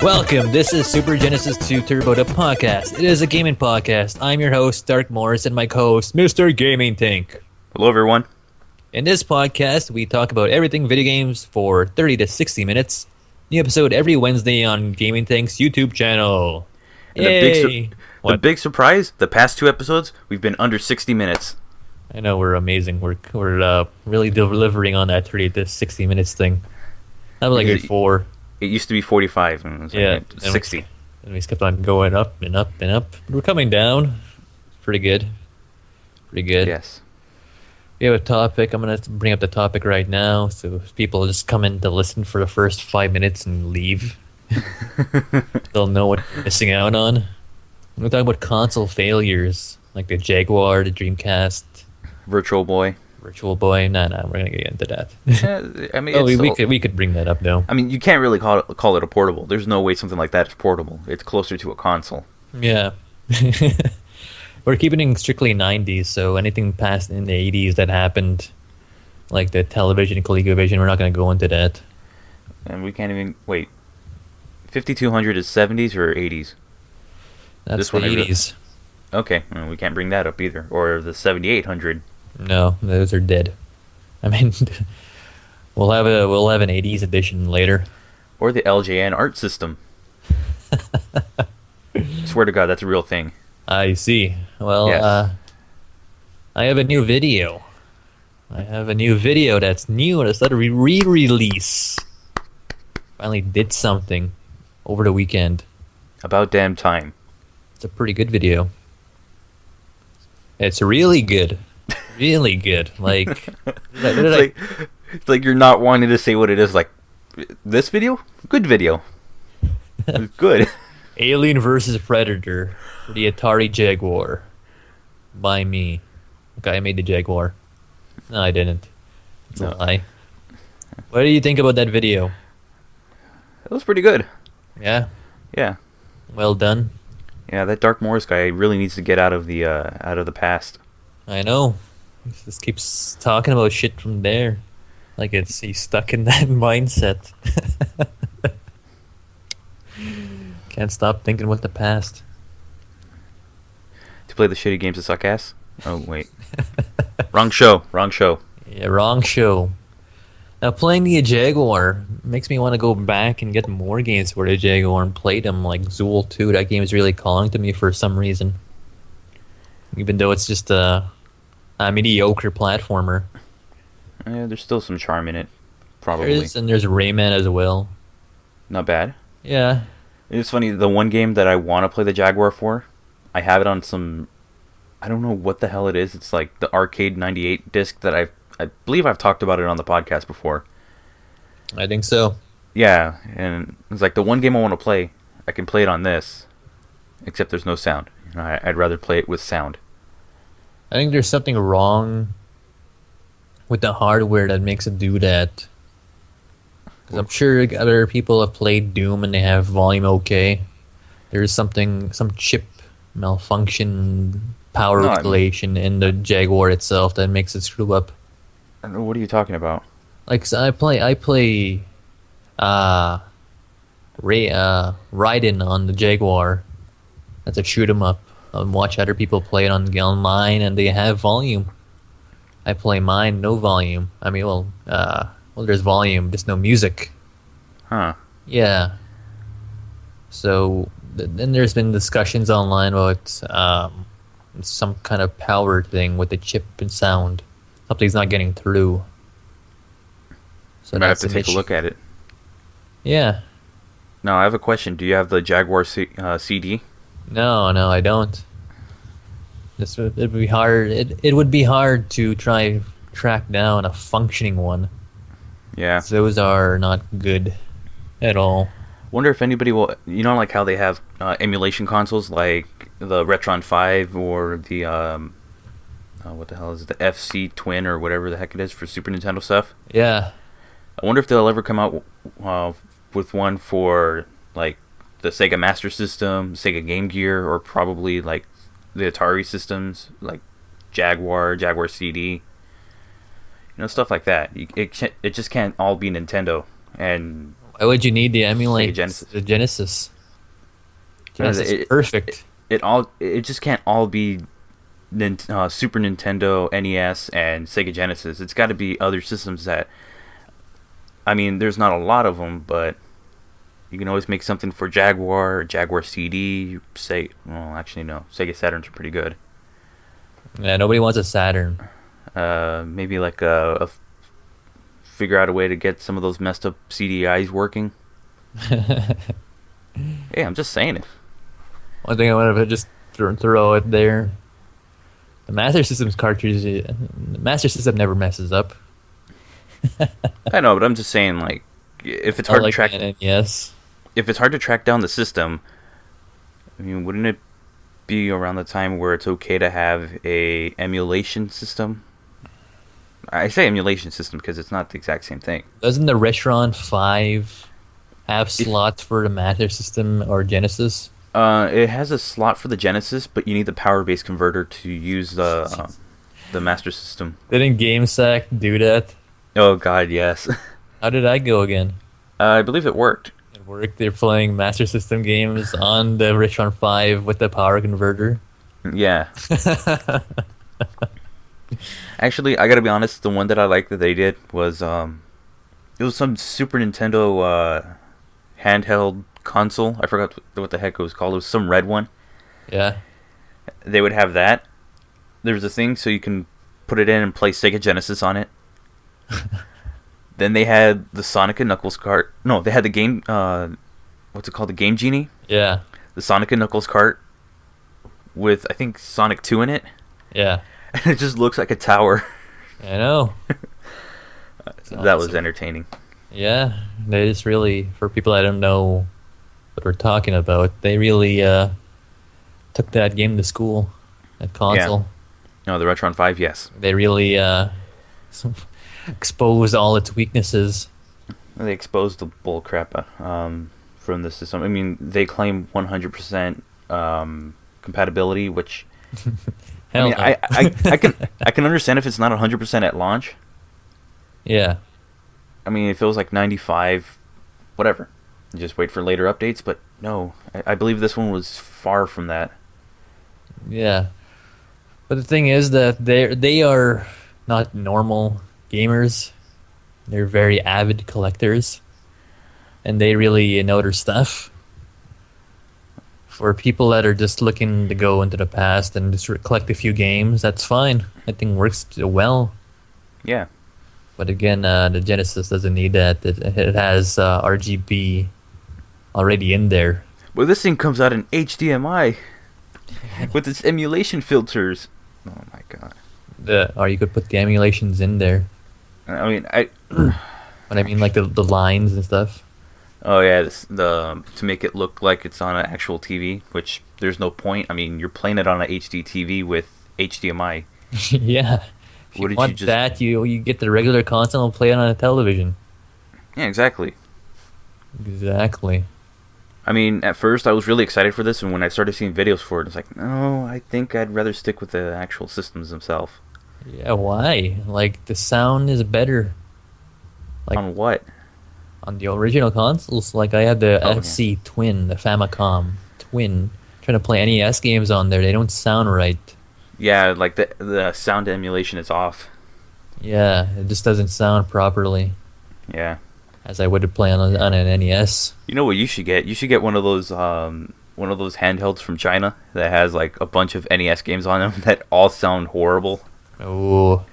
Welcome, this is Super Genesis 2 Turbo, the podcast. It is a gaming podcast. I'm your host, Dark Morris, and my co-host, Mr. GaminTank. Hello, everyone. In this podcast, we talk about everything video games for 30 to 60 minutes. New episode every Wednesday on GaminTank's YouTube channel. And the big surprise, the past two episodes, we've been under 60 minutes. I know, we're amazing. We're really delivering on that 30 to 60 minutes thing. That was like grade 4. It used to be 45, and it was like 60. And we kept on going up and up and up. We're coming down. Pretty good. Pretty good. Yes. We have a topic. I'm going to bring up the topic right now, so people just come in to listen for the first 5 minutes and leave. They'll know what they're missing out on. We're talking about console failures, like the Jaguar, the Dreamcast, Virtual Boy. Virtual Boy. Nah, we're going to get into that. I mean, we could bring that up, though. I mean, you can't really call it a portable. There's no way something like that is portable. It's closer to a console. Yeah. We're keeping it strictly 90s, so anything past in the 80s that happened, like the television, ColecoVision, we're not going to go into that. And we can't even... Wait. 5200 is 70s or 80s? That's the 80s. Okay, well, we can't bring that up either. Or the 7800. No, those are dead. I mean, we'll have an 80s edition later. Or the LJN art system. Swear to God, that's a real thing. I see. Well, yes. I have a new video. That's new, and it's a re-release. Finally did something over the weekend. About damn time. It's a pretty good video. It's really good. Really good. Like, it's like you're not wanting to say what it is. Like, this video? Good video. It's good. Alien vs. Predator for the Atari Jaguar. By me. Okay, I made the Jaguar. No, I didn't. It's a lie. What do you think about that video? It was pretty good. Yeah? Yeah. Well done. Yeah, that Dark Morris guy really needs to get out of the past. I know. He just keeps talking about shit from there. Like he's stuck in that mindset. Can't stop thinking about the past. To play the shitty games that suck ass? Oh, wait. Wrong show. Yeah, wrong show. Now, playing the Jaguar makes me want to go back and get more games for the Jaguar and play them, like Zool 2. That game is really calling to me for some reason. Even though it's just a mediocre platformer. Yeah, there's still some charm in it. Probably. There is, and there's Rayman as well. Not bad. Yeah. It's funny, the one game that I want to play the Jaguar for, I have it on some... I don't know what the hell it is. It's like the Arcade 98 disc that I believe I've talked about it on the podcast before. I think so. Yeah, and it's like the one game I want to play, I can play it on this, except there's no sound. You know, I'd rather play it with sound. I think there's something wrong with the hardware that makes it do that. Because I'm sure other people have played Doom and they have volume okay. There's some chip malfunction, power regulation in the Jaguar itself that makes it screw up. What are you talking about? Like, so I play Raiden on the Jaguar. That's a shoot 'em up. Watch other people play it online, and they have volume. I play mine, no volume. I mean, there's volume, just no music. Huh. Yeah. So then there's been discussions online about some kind of power thing with the chip and sound. Something's not getting through. So I have to take a look at it. Yeah. Now, I have a question. Do you have the Jaguar CD? No, I don't. It'd be hard. It would be hard to track down a functioning one. Yeah. Those are not good at all. Wonder if anybody will... You know, like how they have emulation consoles, like the Retron 5 or the... what the hell is it? The FC Twin or whatever the heck it is for Super Nintendo stuff? Yeah. I wonder if they'll ever come out with one for, like, the Sega Master System, Sega Game Gear, or probably, like, the Atari systems, like Jaguar CD. You know, stuff like that. It just can't all be Nintendo. And Why would you need to Sega emulate Genesis. the Genesis? No, Genesis is perfect. It just can't all be Super Nintendo, NES, and Sega Genesis. It's got to be other systems that. I mean, there's not a lot of them, but you can always make something for Jaguar, Jaguar CD. Say, well, actually no, Sega Saturns are pretty good. Yeah, nobody wants a Saturn. Maybe like figure out a way to get some of those messed up CDIs working. Hey, I'm just saying it. One thing I want to just throw it there. The Master System's cartridge, the Master System never messes up. I know, but I'm just saying, like, if it's hard to track, yes. if it's hard to track down the system, I mean, wouldn't it be around the time where it's okay to have a emulation system? I say emulation system because it's not the exact same thing. Doesn't the Retron 5 have slots for the Master System or Genesis? It has a slot for the Genesis, but you need the power-based converter to use the Master System. Didn't GameSack do that? Oh God, yes. How did I go again? I believe it worked. It worked. They're playing Master System games on the Retron 5 with the power converter. Yeah. Actually, I gotta be honest. The one that I liked that they did was it was some Super Nintendo handheld console. I forgot what the heck it was called. It was some red one. Yeah. They would have that. There was a thing so you can put it in and play Sega Genesis on it. Then they had the Sonic and Knuckles cart. No, they had the game. What's it called? The Game Genie. Yeah. The Sonic and Knuckles cart with I think Sonic 2 in it. Yeah. And it just looks like a tower. I know. That was entertaining. Yeah, they just really, for people that don't know what we're talking about, they really took that game to school, that console. Yeah. No, the Retron 5, yes. They really exposed all its weaknesses. They exposed the bull crap from the system. I mean, they claim 100% compatibility, which I mean, no. I can understand if it's not 100% at launch. Yeah. I mean, if it was like 95, whatever. Just wait for later updates, but no. I believe this one was far from that. Yeah. But the thing is that they are not normal gamers. They're very avid collectors. And they really know their stuff. For people that are just looking to go into the past and just collect a few games, that's fine. That thing works well. Yeah. But again, the Genesis doesn't need that. It has RGB already in there. Well, this thing comes out in HDMI with its emulation filters. Oh my god. Or you could put the emulations in there. I mean, But I mean, like the lines and stuff. Oh yeah, to make it look like it's on an actual TV, which there's no point. I mean, you're playing it on an HD TV with HDMI. Yeah. If you want that, you get the regular console and play it on a television. Yeah, exactly. Exactly. I mean, at first I was really excited for this, and when I started seeing videos for it, it's like, no, I think I'd rather stick with the actual systems themselves. Yeah, why? Like, the sound is better. Like, on what? On the original consoles. Like, I had the FC Twin, the Famicom Twin. Trying to play NES games on there, they don't sound right. Yeah, like the sound emulation is off. Yeah, it just doesn't sound properly. Yeah. As I would play on an NES. You know what you should get? You should get one of those handhelds from China that has like a bunch of NES games on them that all sound horrible. Oh.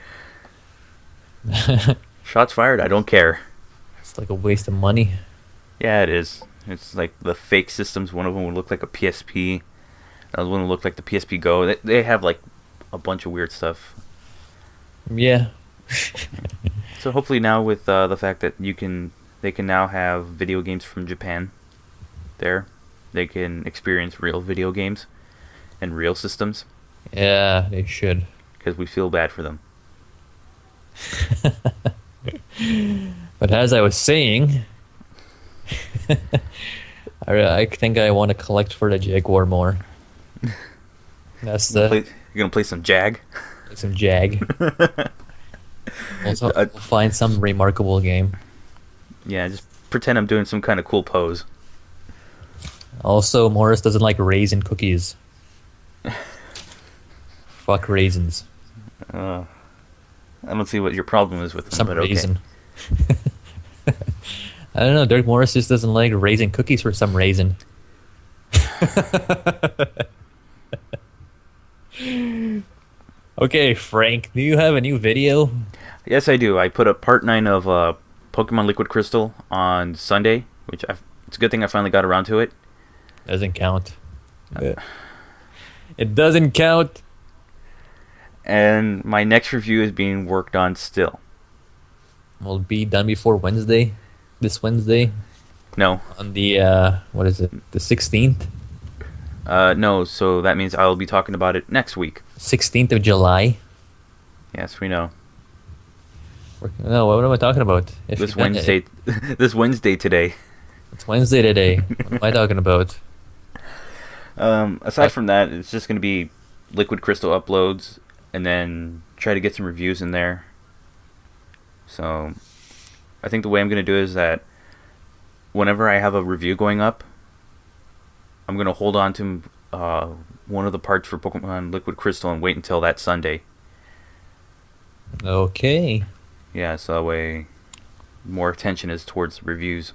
Shots fired, I don't care. It's like a waste of money. Yeah, it is. It's like the fake systems. One of them would look like a PSP. Another one would look like the PSP Go. They have like a bunch of weird stuff. Yeah. So hopefully now with the fact that they can now have video games from Japan there, they can experience real video games and real systems. Yeah, they should. Because we feel bad for them. But as I was saying, I think I want to collect for the Jaguar more. That's you're gonna play some Jag? Some Jag. Also, we'll find some remarkable game. Yeah, just pretend I'm doing some kind of cool pose. Also, Morris doesn't like raisin cookies. Fuck raisins. I don't see what your problem is with them, Some but raisin. I don't know. Dark Morris just doesn't like raisin cookies for some reason. Okay, Frank, do you have a new video? Yes, I do. I put up part 9 of Pokemon Liquid Crystal on Sunday, which it's a good thing I finally got around to it. Doesn't count. It doesn't count. And my next review is being worked on still. Will it be done before Wednesday? This Wednesday? No. On the, what is it? The 16th? No, so that means I'll be talking about it next week. 16th of July? Yes, we know. No, what am I talking about? This Wednesday, this Wednesday today. It's Wednesday today. What am I talking about? Aside from that, it's just going to be Liquid Crystal uploads, and then try to get some reviews in there. So, I think the way I'm going to do it is that whenever I have a review going up, I'm going to hold on to one of the parts for Pokemon Liquid Crystal and wait until that Sunday. Okay. Yeah, so that way more attention is towards reviews.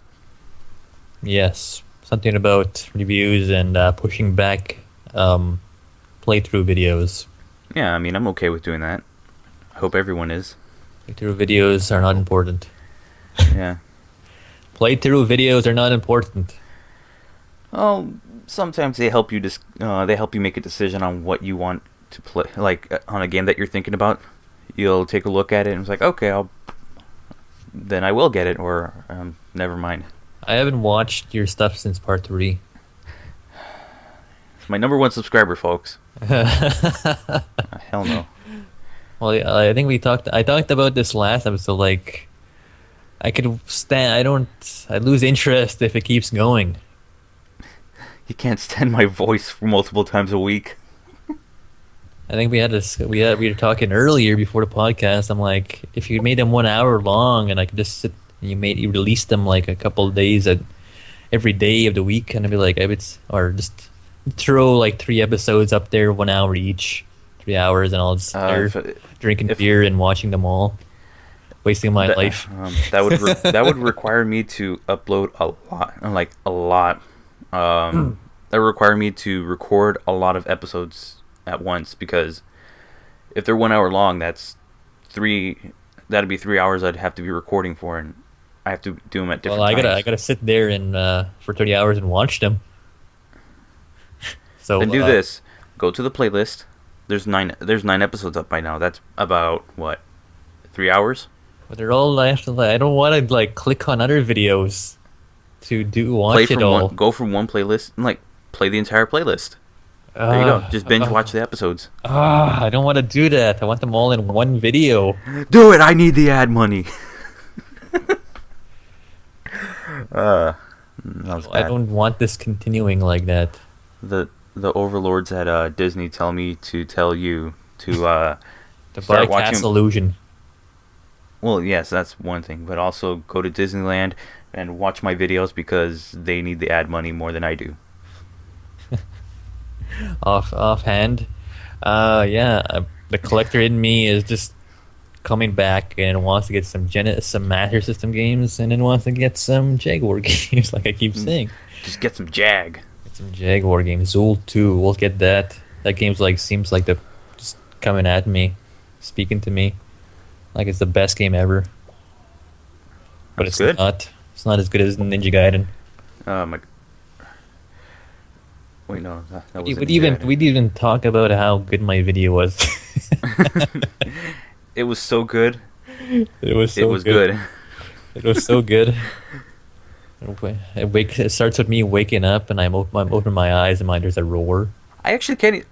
Yes. Something about reviews and pushing back playthrough videos. Yeah, I mean, I'm okay with doing that. I hope everyone is. Playthrough videos are not important. Yeah. Playthrough videos are not important. Oh, sometimes they help you they help you make a decision on what you want to play, like on a game that you're thinking about. You'll take a look at it and it's like, okay, then I will get it, or never mind. I haven't watched your stuff since part 3. It's my number 1 subscriber, folks. Hell no. Well, I think I talked about this last episode. Like, I lose interest if it keeps going. You can't stand my voice for multiple times a week. I think we were talking earlier before the podcast. I'm like, if you made them 1 hour long and I could just sit, you released them like a couple of days every day of the week, and I'd be like, or just throw like 3 episodes up there, 1 hour each, 3 hours, and I'll just drinking beer and watching them all, wasting my life. That would require me to upload a lot. That would require me to record a lot of episodes at once, because if they're 1 hour long, that'd be 3 hours I'd have to be recording for, and I have to do them at different times. I gotta sit there and for 30 hours and watch them. So then do this. Go to the playlist. There's 9 episodes up by now. That's about what, 3 hours? But they're all I don't want to like click on other videos to watch it all. Go from one playlist and like play the entire playlist. There you go. Just binge watch the episodes. I don't want to do that. I want them all in one video. Do it. I need the ad money. That was bad. I don't want this continuing like that. The overlords at Disney tell me to tell you to to buy Cast Illusion. Well, yes, that's one thing, but also go to Disneyland and watch my videos because they need the ad money more than I do. Offhand, the collector in me is just coming back and wants to get some Master System games, and then wants to get some Jaguar games, like I keep saying. Just get some Jag. Get some Jaguar games. Zool 2, we'll get that. That game's seems like just coming at me, speaking to me, like it's the best game ever. But it's good. not. It's not as good as Ninja Gaiden. Wait, no, that was. We'd even talk about how good my video was. It was so good. It was good. It was so good. It starts with me waking up, and I'm open my eyes, and there's a roar. I actually can't.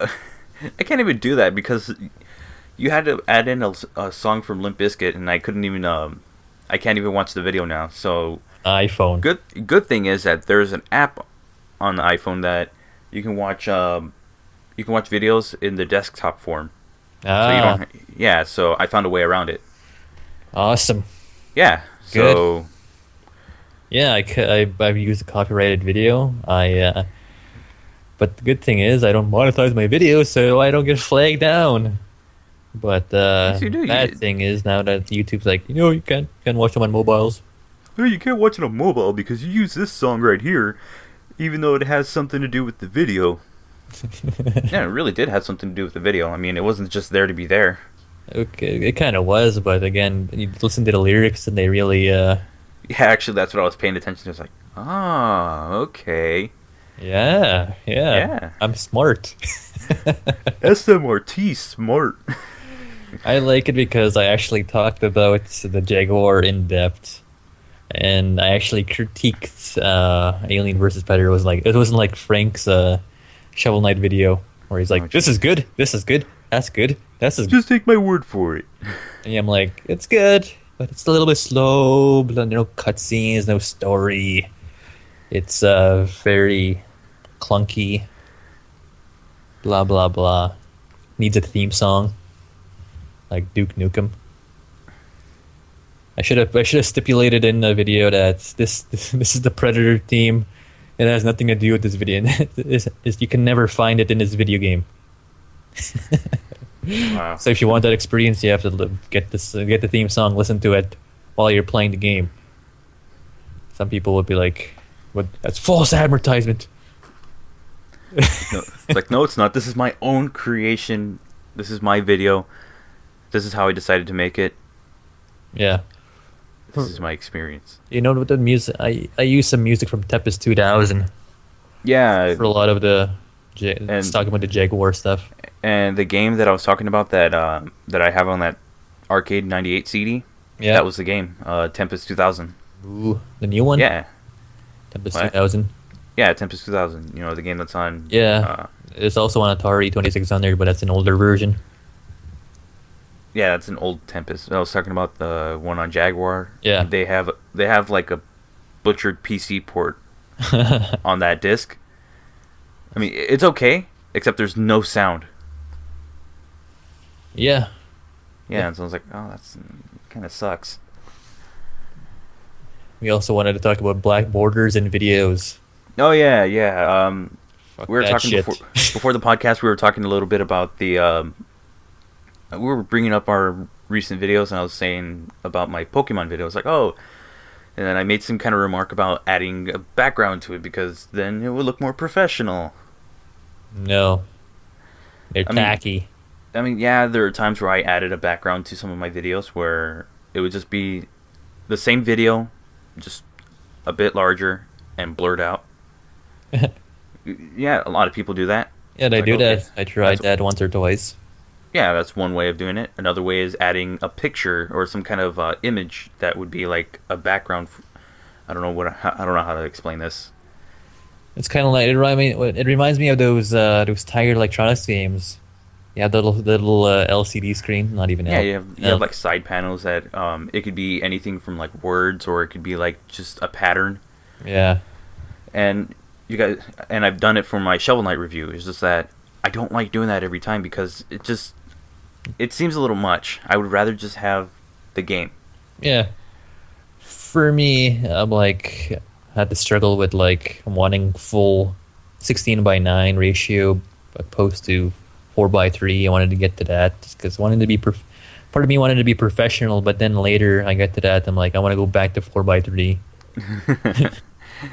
I can't even do that because you had to add in a song from Limp Bizkit, and I couldn't even. I can't even watch the video now. So iPhone. Good thing is that there's an app on the iPhone that you can watch. You can watch videos in the desktop form. So you don't. Yeah. So I found a way around it. Awesome. Yeah. So. Yeah, I've used a copyrighted video. But the good thing is I don't monetize my videos, so I don't get flagged down. But Yes, you do. bad thing is now that YouTube's like, you can't watch them on mobiles. No, you can't watch it on mobile because you use this song right here, even though it has something to do with the video. Yeah, it really did have something to do with the video. I mean, it wasn't just there to be there. Okay, it kind of was, but again, you listen to the lyrics and they really, Yeah, actually, that's what I was paying attention to. It's like, ah, okay. yeah, Yeah. I'm smart. SMRT smart. I like it because I actually talked about the Jaguar in depth, and I actually critiqued Alien versus Predator. It wasn't like Frank's Shovel Knight video where he's like, "This is good, this is good, that's good, that's is." Just take my word for it. And I'm like, "It's good, but it's a little bit slow. No cutscenes, no story. It's very clunky. Blah blah blah. Needs a theme song." Like Duke Nukem. I should have stipulated in the video that this is the Predator theme. It has nothing to do with this video. You can never find it in this video game. Wow. So if you want that experience, you have to get the theme song, listen to it while you're playing the game. Some people would be like, "What? That's false advertisement." No, it's like, no, it's not. This is my own creation. This is my video. This is how I decided to make it. Yeah. This is my experience. You know what the music? I use some music from Tempest 2000 Yeah, for a lot of the. It's talking about the Jaguar stuff. and the game that I was talking about that that I have on that Arcade 98 CD, Yeah. that was the game, Tempest 2000. Ooh, the new one. Yeah, Tempest What? 2000. yeah, Tempest 2000. You know, the game that's on. Yeah, it's also on Atari 2600, but that's an older version. Yeah, that's an old Tempest. I was talking about the one on Jaguar. Yeah. They have like a butchered PC port on that disc. I mean, it's okay, except there's no sound. Yeah. Yeah, and so I was like, oh, that's kind of sucks. We also wanted to talk about black borders in videos. Oh yeah, yeah. Fuck We were that talking shit. before the podcast. We were talking a little bit about the. We were bringing up our recent videos, and I was saying about my Pokemon video. It's like, oh, and then I made some kind of remark about adding a background to it because then it would look more professional. No. They're I mean- tacky. I mean, yeah, there are times where I added a background to some of my videos where it would just be the same video, just a bit larger and blurred out. Yeah, a lot of people do that. Yeah, they Like, do okay, that. I tried that's- that once or twice. Yeah, that's one way of doing it. Another way is adding a picture or some kind of image that would be like a background. I don't know how to explain this. It's kind of like it reminds me of those Tiger Electronics games. You have the little LCD screen, not even Yeah, L- you have like side panels that it could be anything from like words or it could be like just a pattern. yeah. And you guys, and I've done it for my Shovel Knight review. It's just that I don't like doing that every time because it seems a little much. I would rather just have the game. Yeah. For me, I'm like I had to struggle with like wanting full 16:9 ratio opposed to 4:3. I wanted to get to that just because I wanted to be part of me wanted to be professional, but then later I get to that I'm like I want to go back to 4:3.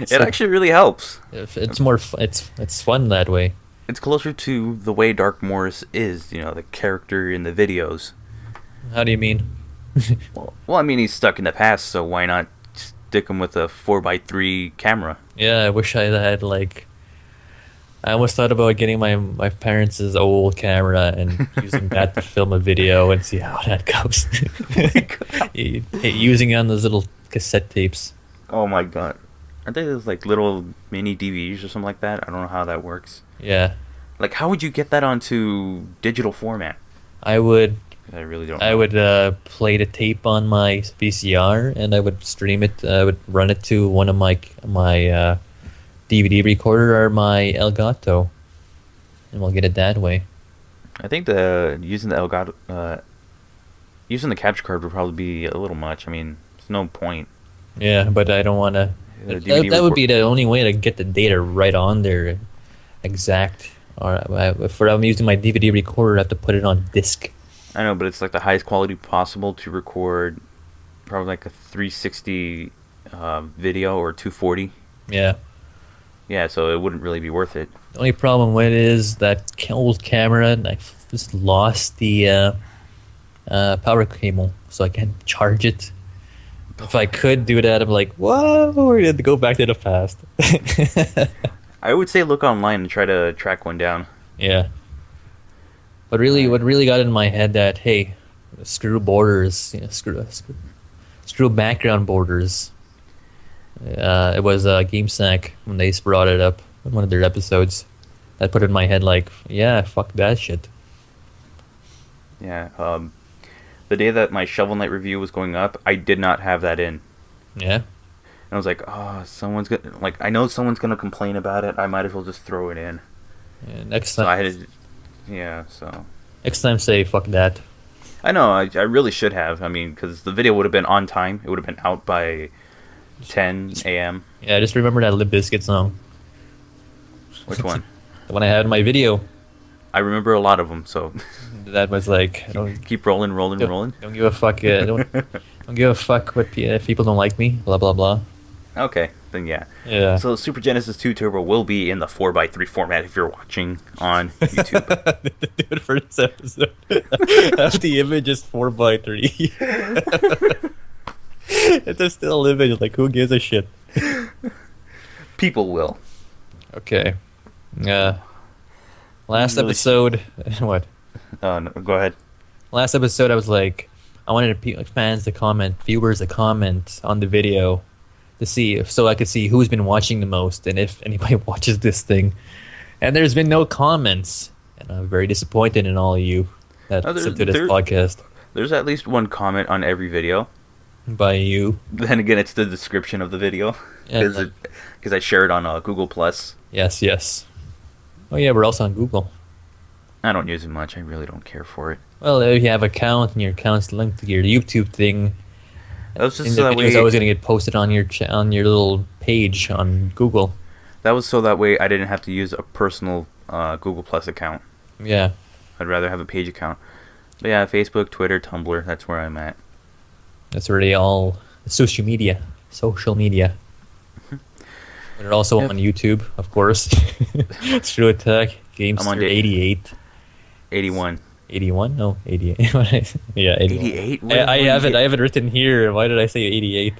It actually really helps. It's more it's fun that way. It's closer to the way Dark Morris is, you know, the character in the videos. How do you mean? Well, I mean, he's stuck in the past, so why not stick him with a 4:3 camera? Yeah, I wish I had like. I almost thought about getting my parents' old camera and using that to film a video and see how that goes. Using it on those little cassette tapes. Oh my god. Aren't they those like little mini DVDs or something like that? I don't know how that works. Yeah, Like, how would you get that onto digital format? I would. I really don't I know. would play the tape on my VCR and I would stream it. I would run it to one of my DVD recorder or my Elgato, and we'll get it that way. I think using the Elgato, using the capture card would probably be a little much. I mean, there's no point. Yeah, but I don't want to That would be the only way to get the data right on there, exact. Or if I'm using my DVD recorder, I have to put it on disc. I know, but it's like the highest quality possible to record, probably like a 360 video or 240. Yeah. Yeah, so it wouldn't really be worth it. The only problem with it is that old camera, and I just lost the power cable, so I can't charge it. If I could do that, I'm like, whoa, we're going to go back to the past. I would say look online and try to track one down. Yeah. But really, what really got in my head that, hey, screw borders, screw background borders. It was GameStack when they brought it up in one of their episodes. That put it in my head like, yeah, fuck that shit. Yeah. The day that my Shovel Knight review was going up, I did not have that in. Yeah. And I was like, oh, I know someone's gonna complain about it. I might as well just throw it in. Yeah, next time. So I had to, Next time, say fuck that. I know. I really should have. I mean, because the video would have been on time. It would have been out by 10 a.m. Yeah, just remember that Limp Bizkit song. Which one? The one I had in my video. I remember a lot of them. So that was like, keep rolling. Don't give a fuck. Don't give a fuck what if people don't like me. Blah blah blah. Okay, then yeah. Yeah. So Super Genesis 2 Turbo will be in the 4x3 format if you're watching on YouTube. Dude, for this episode, have the image is 4x3. It's a still image. Like, who gives a shit? People will. Okay. Last episode, what? No, go ahead. Last episode, I was like, I wanted fans to comment, viewers to comment on the video to see, so I could see who's been watching the most and if anybody watches this thing. And there's been no comments, and I'm very disappointed in all of you that listen to this podcast. There's at least one comment on every video. By you. Then again, it's the description of the video because I share it on Google Plus. Yes. Oh yeah, we're also on Google. I don't use it much. I really don't care for it. Well, if you have an account and your account's linked to your YouTube thing, that was just and so the that video's way always going to get posted on your little page on Google. That was so that way I didn't have to use a personal Google Plus account. Yeah. I'd rather have a page account. But yeah, Facebook, Twitter, Tumblr, that's where I'm at. That's really all social media. We're also on YouTube, of course. Screw Attack, Gamester 88. 81. 81? No, 88. Yeah, 88? I have it written here. Why did I say 88?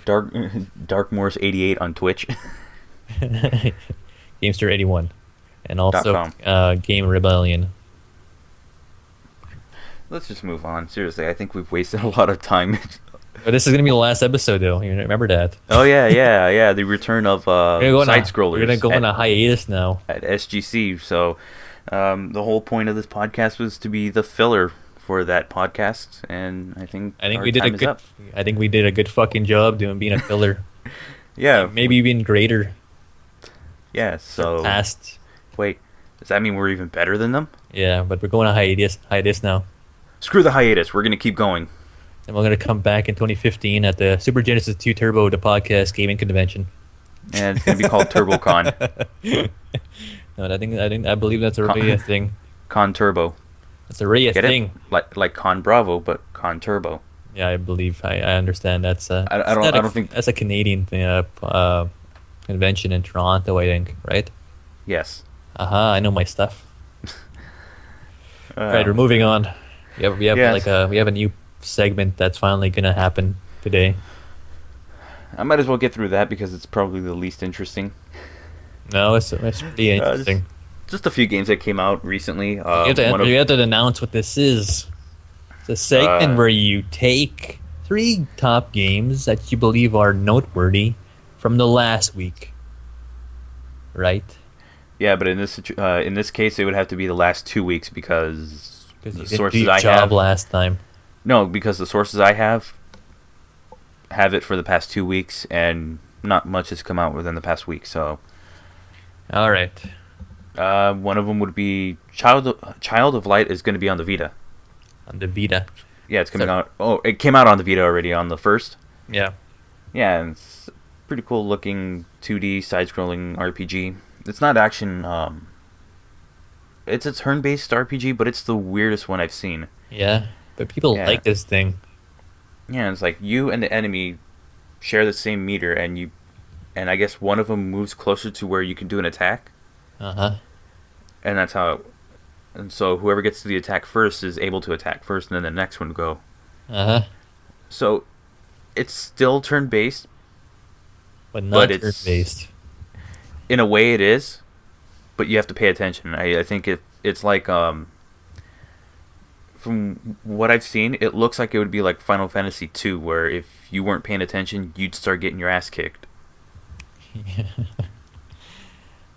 Dark Morris 88 on Twitch. Gamester 81. And also Game Rebellion. Let's just move on. Seriously, I think we've wasted a lot of time. But this is going to be the last episode, though. You remember that? Oh, yeah. The return of side-scrollers. We're going to go on a hiatus now. At SGC. So the whole point of this podcast was to be the filler for that podcast. And I think we did a good fucking job being a filler. Yeah. Maybe even greater. Yeah, so... Surpassed. Wait, does that mean we're even better than them? Yeah, but we're going on hiatus now. Screw the hiatus. We're going to keep going. And we're going to come back in 2015 at the Super Genesis 2 Turbo, the podcast gaming convention. And it's going to be called TurboCon. No, I believe that's already a thing. Con Turbo. That's already a thing. Like Con Bravo, but Con Turbo. Yeah, I believe. I understand. That's I don't think that's a Canadian thing, convention in Toronto, I think, right? Yes. I know my stuff. Right, we're moving on. We have a new segment that's finally gonna happen today. I might as well get through that because it's probably the least interesting. No, it's pretty interesting. Just a few games that came out recently. You have to announce what this is. It's a segment where you take 3 top games that you believe are noteworthy from the last week, right? Yeah, but in this case, it would have to be the last 2 weeks because the sources I have last time. No, because the sources I have it for the past 2 weeks, and not much has come out within the past week. So, all right. One of them would be Child of Light is going to be on the Vita. On the Vita. Yeah, it's coming out. Oh, it came out on the Vita already on the 1st. Yeah. Yeah, and pretty cool looking 2D side-scrolling RPG. It's not action. It's a turn-based RPG, but it's the weirdest one I've seen. Yeah, but people Yeah, like this thing. yeah. It's like you and the enemy share the same meter, and I guess one of them moves closer to where you can do an attack, Uh huh. and that's how. And so whoever gets to the attack first is able to attack first, and then the next one go. Uh huh. So it's still turn-based, But but not turn it's based. in a way it is, but you have to pay attention. I think it's like from what I've seen, it looks like it would be like Final Fantasy 2, where if you weren't paying attention, you'd start getting your ass kicked.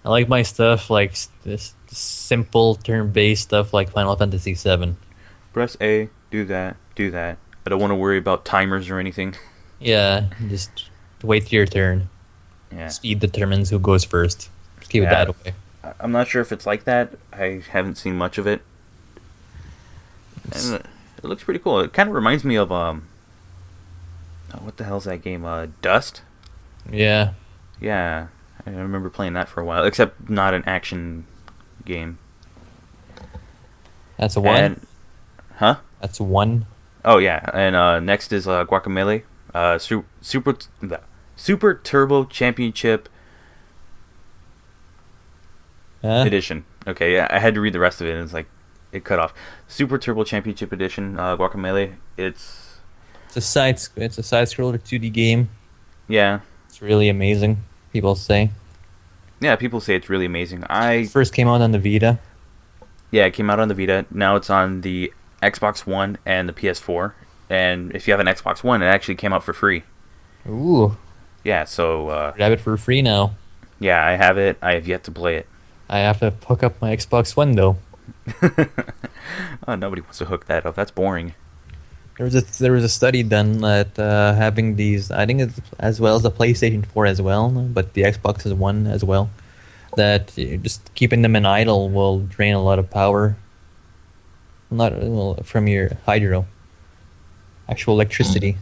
I like my stuff like this simple turn based stuff like Final Fantasy VII. Press A, do that, do that. I don't want to worry about timers or anything. Yeah, just wait your turn. Yeah, Speed determines who goes first. Just keep it yeah. that way. I'm not sure if it's like that. I haven't seen much of it. And it looks pretty cool. It kind of reminds me of oh, what the hell's that game? Dust. Yeah, Yeah, I remember playing that for a while. Except not an action game. that's a one. And huh? That's one. Oh yeah, and next is Guacamelee, Super Turbo Championship Huh? Edition. Okay, yeah, I had to read the rest of it, and it's like it cut off. Super Turbo Championship Edition, Guacamelee. It's a side scroller 2D game. Yeah, It's really amazing. People say. yeah. People say it's really amazing. I First came out on the Vita. Yeah, it came out on the Vita. Now it's on the Xbox One and the PS4. And if you have an Xbox One, it actually came out for free. Ooh, Yeah, so grab it for free now. yeah, I have it. I have yet to play it. I have to hook up my Xbox One though. Oh, nobody wants to hook that up. That's boring. There was a study done that having these, I think it's as well as the PlayStation 4 as well, but the Xbox One as well, that just keeping them in idle will drain a lot of power. Not well, from your hydro, actual electricity.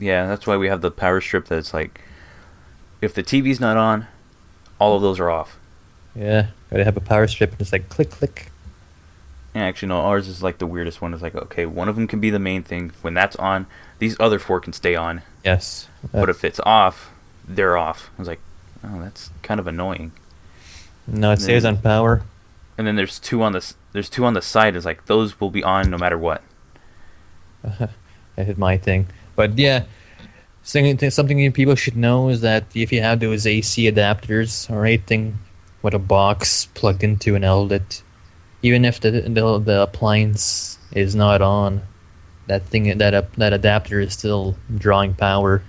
Yeah, that's why we have the power strip that's like, if the TV's not on, all of those are off. Yeah, gotta have a power strip and it's like click click. Yeah, actually, no, ours is like the weirdest one. It's like, okay, one of them can be the main thing. When that's on, these other four can stay on. Yes, But if it's off, they're off. I was like, oh, that's kind of annoying. no, it And stays then- on power. And then there's two on the side. It's like those will be on no matter what. I hit my thing, but yeah. Something people should know is that if you have those AC adapters or anything with a box plugged into an outlet, even if the appliance is not on, that adapter is still drawing power.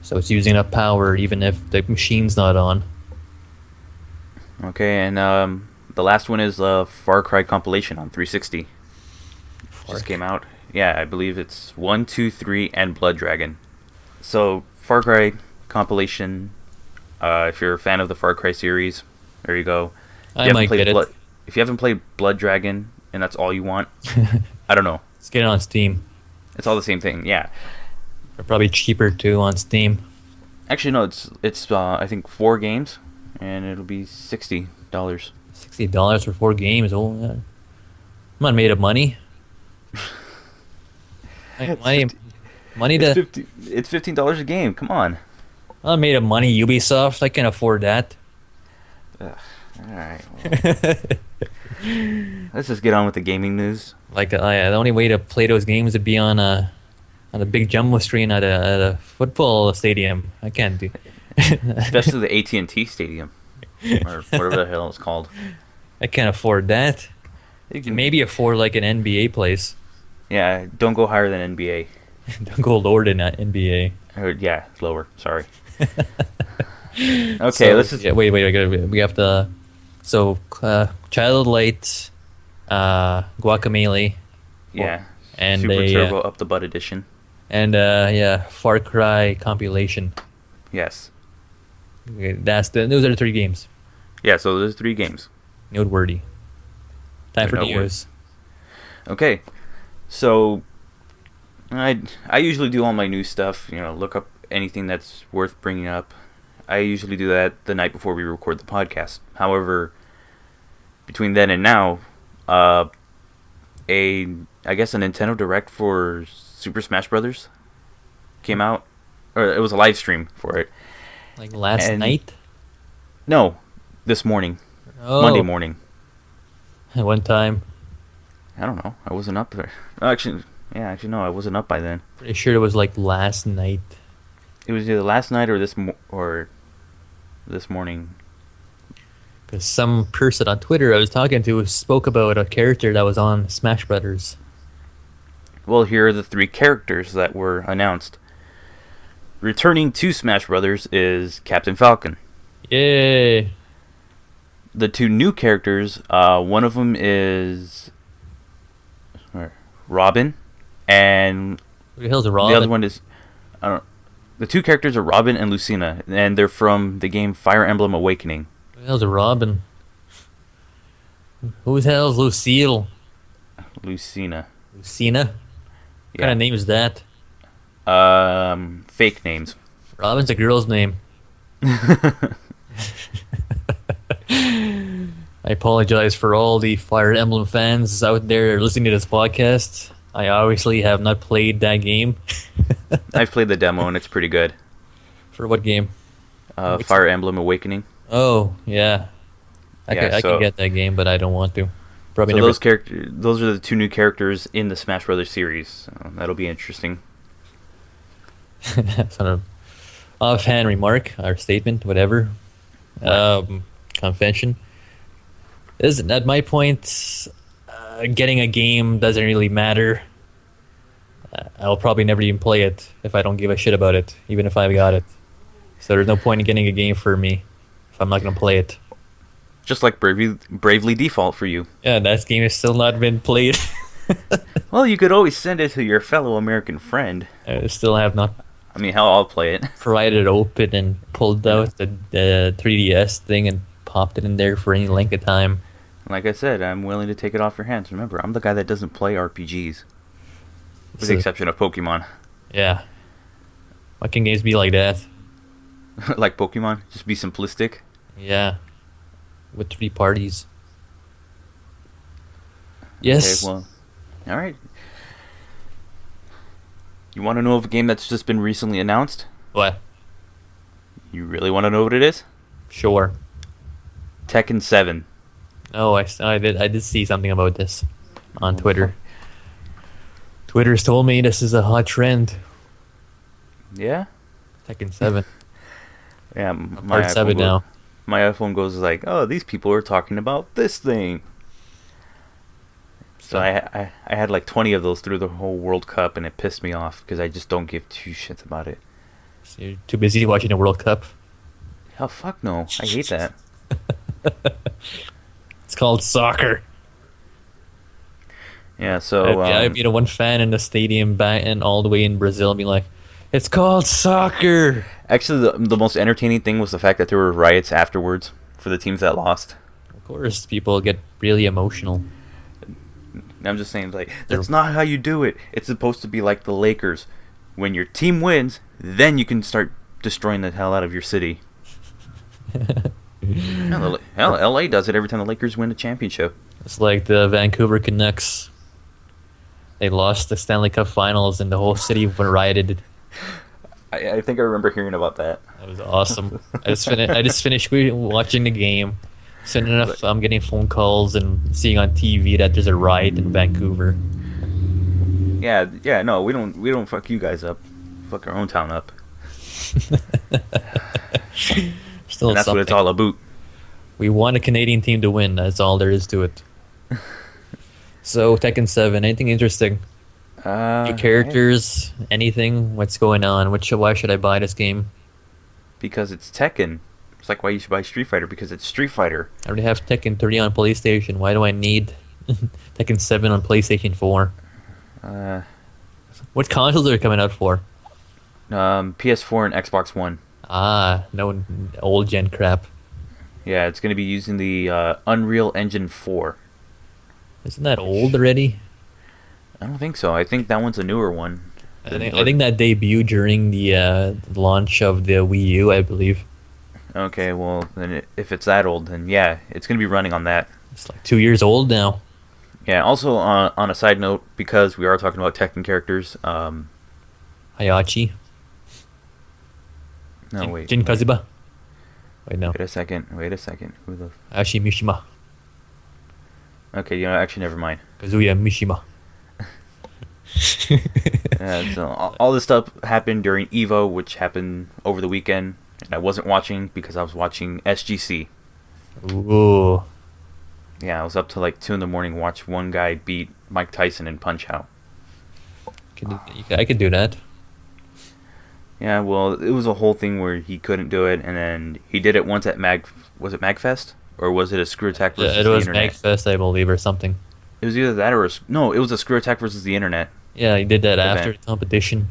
So it's using up power even if the machine's not on. Okay, and the last one is Far Cry compilation on 360. Just came out. Yeah, I believe it's 1, 2, 3, and Blood Dragon. So Far Cry compilation. If you're a fan of the Far Cry series, there you go. I might get it. If you haven't played Blood Dragon and that's all you want, I don't know. Let's get it on Steam. It's all the same thing. Yeah. They're probably cheaper too on Steam. Actually, no. It's I think 4 games, and it'll be $60. $60 for 4 games. Oh, yeah. I'm not made of money. Money to. It's $15 a game. Come on. I'm made of money. Ubisoft, I can afford that. Ugh. All right. Well, let's just get on with the gaming news. Like the only way to play those games would be on a big jumbo screen at a football stadium. I can't do. Especially the AT&T Stadium, or whatever the hell it's called. I can't afford that. You can maybe afford like an NBA place. Yeah, don't go higher than NBA. Don't go lower than that NBA. Or, yeah, lower. Sorry. Okay, So, let's just. yeah, wait. We have to. So, Child Light, Guacamelee, Yeah. and Super a Turbo Up the Butt Edition. and Far Cry compilation. Yes. Okay, those are the 3 games. Yeah, so there's 3 games. Noteworthy. Time for Noteworthy. news. Okay. So, I usually do all my new stuff. Look up anything that's worth bringing up. I usually do that the night before we record the podcast. However, between then and now, I guess a Nintendo Direct for Super Smash Brothers came out, or it was a live stream for it. Like last night? No, this morning, Monday morning. At one time. I don't know. I wasn't up there. Oh, actually, no, I wasn't up by then. Pretty sure it was like last night. It was either last night or this morning. Because some person on Twitter I was talking to spoke about a character that was on Smash Brothers. Well, here are the 3 characters that were announced. Returning to Smash Brothers is Captain Falcon. Yay! The 2 new characters, one of them is Robin, and Who the hell's Robin? the other one is the 2 characters are Robin and Lucina, and they're from the game Fire Emblem Awakening. Who the hell's Robin? Who the hell's Lucille? Lucina. Lucina? What kind of name is that? Fake names. Robin's a girl's name. I apologize for all the Fire Emblem fans out there listening to this podcast. I obviously have not played that game. I've played the demo and it's pretty good. For what game? Fire Emblem Awakening. Oh, yeah. I can get that game, but I don't want to. Probably never. Those are the 2 new characters in the Smash Brothers series. So that'll be interesting. Sort of offhand remark or statement, whatever. Convention. Isn't at my point, getting a game doesn't really matter. I'll probably never even play it if I don't give a shit about it, even if I got it. So there's no point in getting a game for me if I'm not going to play it. Just like Bravely Default for you. Yeah, that game has still not been played. Well, you could always send it to your fellow American friend. I still have not. I mean, hell, I'll play it. Pried it open and pulled out the 3DS thing and popped it in there for any length of time. Like I said, I'm willing to take it off your hands. Remember, I'm the guy that doesn't play RPGs. With the exception of Pokemon. Yeah. Why can games be like that? Like Pokemon? Just be simplistic? Yeah. With 3 parties. Yes. Okay, well, alright. You want to know of a game that's just been recently announced? What? You really want to know what it is? Sure. Tekken 7. Oh, I did see something about this on Twitter. Twitter's told me this is a hot trend. Yeah? Tekken 7. Yeah, Part 7 now. My iPhone goes like, oh, these people are talking about this thing. So I had like 20 of those through the whole World Cup, and it pissed me off because I just don't give 2 shits about it. So you're too busy watching the World Cup? Hell, fuck no. I hate that. It's called soccer. Yeah, so... I'd be the one fan in the stadium and all the way in Brazil be like, it's called soccer! Actually, the most entertaining thing was the fact that there were riots afterwards for the teams that lost. Of course, people get really emotional. I'm just saying, like, that's not how you do it. It's supposed to be like the Lakers. When your team wins, then you can start destroying the hell out of your city. Hell, LA does it every time the Lakers win a championship. It's like the Vancouver Canucks. They lost the Stanley Cup Finals and the whole city rioted. I think I remember hearing about that. That was awesome. I just finished watching the game. Soon enough, I'm getting phone calls and seeing on TV that there's a riot in Vancouver. Yeah, no, we don't fuck you guys up. Fuck our own town up. Still and that's something. what it's all about. We want a Canadian team to win. That's all there is to it. So, Tekken 7, anything interesting? New characters? Anything? What's going on? Why should I buy this game? Because it's Tekken. It's like why you should buy Street Fighter, because it's Street Fighter. I already have Tekken 3 on PlayStation. Why do I need Tekken 7 on PlayStation 4? What consoles are coming out for? PS4 and Xbox One. No old gen crap. Yeah, it's going to be using the Unreal Engine 4. Isn't that old already? I don't think so. I think that one's a newer one. I think that debuted during the launch of the Wii U, I believe. Okay, well, then if it's that old, then yeah, it's going to be running on that. It's like 2 years old now. Yeah, also on a side note, because we are talking about Tekken characters, Hayachi. no, wait. Jin Kazuba. Wait, no. Wait a second. Who the... Hayashi Mishima. Okay, actually, never mind. Kazuya Mishima. So all this stuff happened during EVO, which happened over the weekend, and I wasn't watching because I was watching SGC. Ooh. Yeah, I was up to like 2 in the morning, watch one guy beat Mike Tyson in Punch Out. I could do that. Yeah, well, it was a whole thing where he couldn't do it, and then he did it once at was it MagFest? Or was it a Screw Attack versus It the was Internet? MagFest, I believe, or something. It was either that or no, it was a Screw Attack versus the Internet. Yeah, he did that event. after the competition.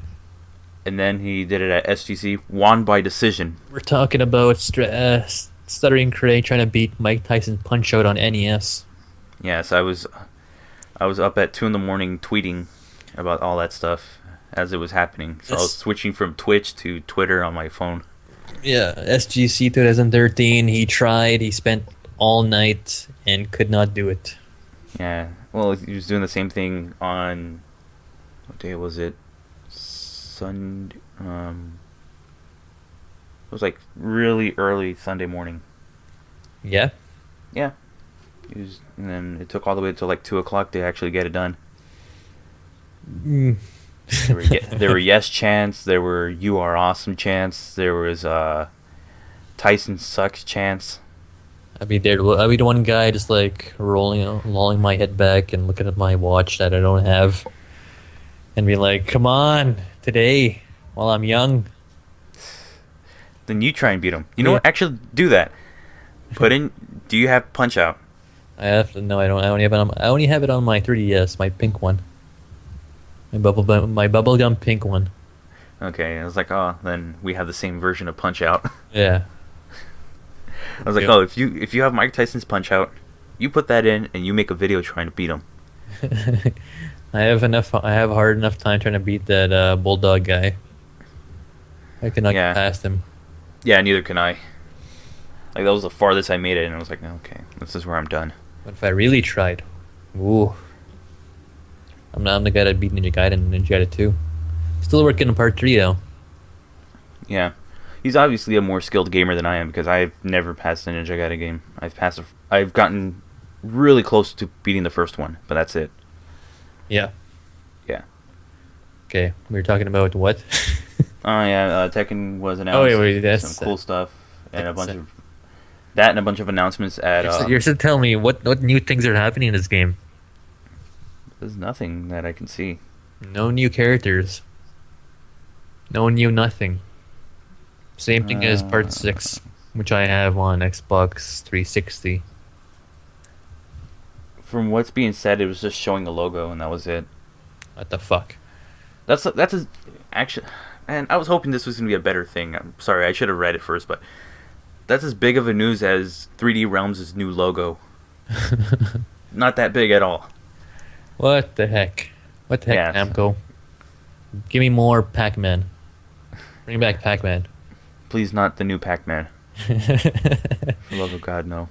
And then he did it at SGC, won by decision. We're talking about Stuttering Cray trying to beat Mike Tyson's Punch Out on NES. Yes, I was up at 2 in the morning tweeting about all that stuff as it was happening. So I was switching from Twitch to Twitter on my phone. Yeah, SGC 2013, he tried, he spent all night and could not do it. Yeah, well, he was doing the same thing on, what day was it? Sunday. It was like really early Sunday morning. Yeah? Yeah. And then it took all the way until like 2 o'clock to actually get it done. Mm. There were yes chants, there were you are awesome chants, there was Tyson sucks chants. I'd be the one guy just like lolling my head back and looking at my watch that I don't have, and be like, "Come on, today, while I'm young." Then you try and beat him. You know what? Actually, do that. Put in. Do you have Punch Out? No, I don't. I only have it on my 3DS, my pink one. My bubblegum pink one. Okay, I was like, oh, then we have the same version of Punch Out. Yeah. I was like, oh, if you have Mike Tyson's Punch Out, you put that in and you make a video trying to beat him. I have hard enough time trying to beat that bulldog guy. I cannot get past him. Yeah, neither can I. Like, that was the farthest I made it, and I was like, okay, this is where I'm done. But if I really tried, ooh, I'm the guy that beat Ninja Gaiden and Ninja Gaiden 2. Still working on part 3 though. Yeah, he's obviously a more skilled gamer than I am because I've never passed a Ninja Gaiden game. I've gotten really close to beating the first one, but that's it. Yeah. Yeah. Okay, we were talking about what? Oh yeah, Tekken was announced. Oh wait, that's some cool stuff and a bunch of announcements at. You're still telling me what new things are happening in this game? There's nothing that I can see. No new characters. No new nothing. Same thing as Part 6, which I have on Xbox 360. From what's being said, it was just showing a logo and that was it. What the fuck? Actually, and I was hoping this was gonna be a better thing. I'm sorry, I should have read it first, but that's as big of a news as 3D Realms' new logo. Not that big at all. What the heck? What the heck, Namco? Give me more Pac-Man. Bring back Pac-Man. Please, not the new Pac-Man. For the love of God, no.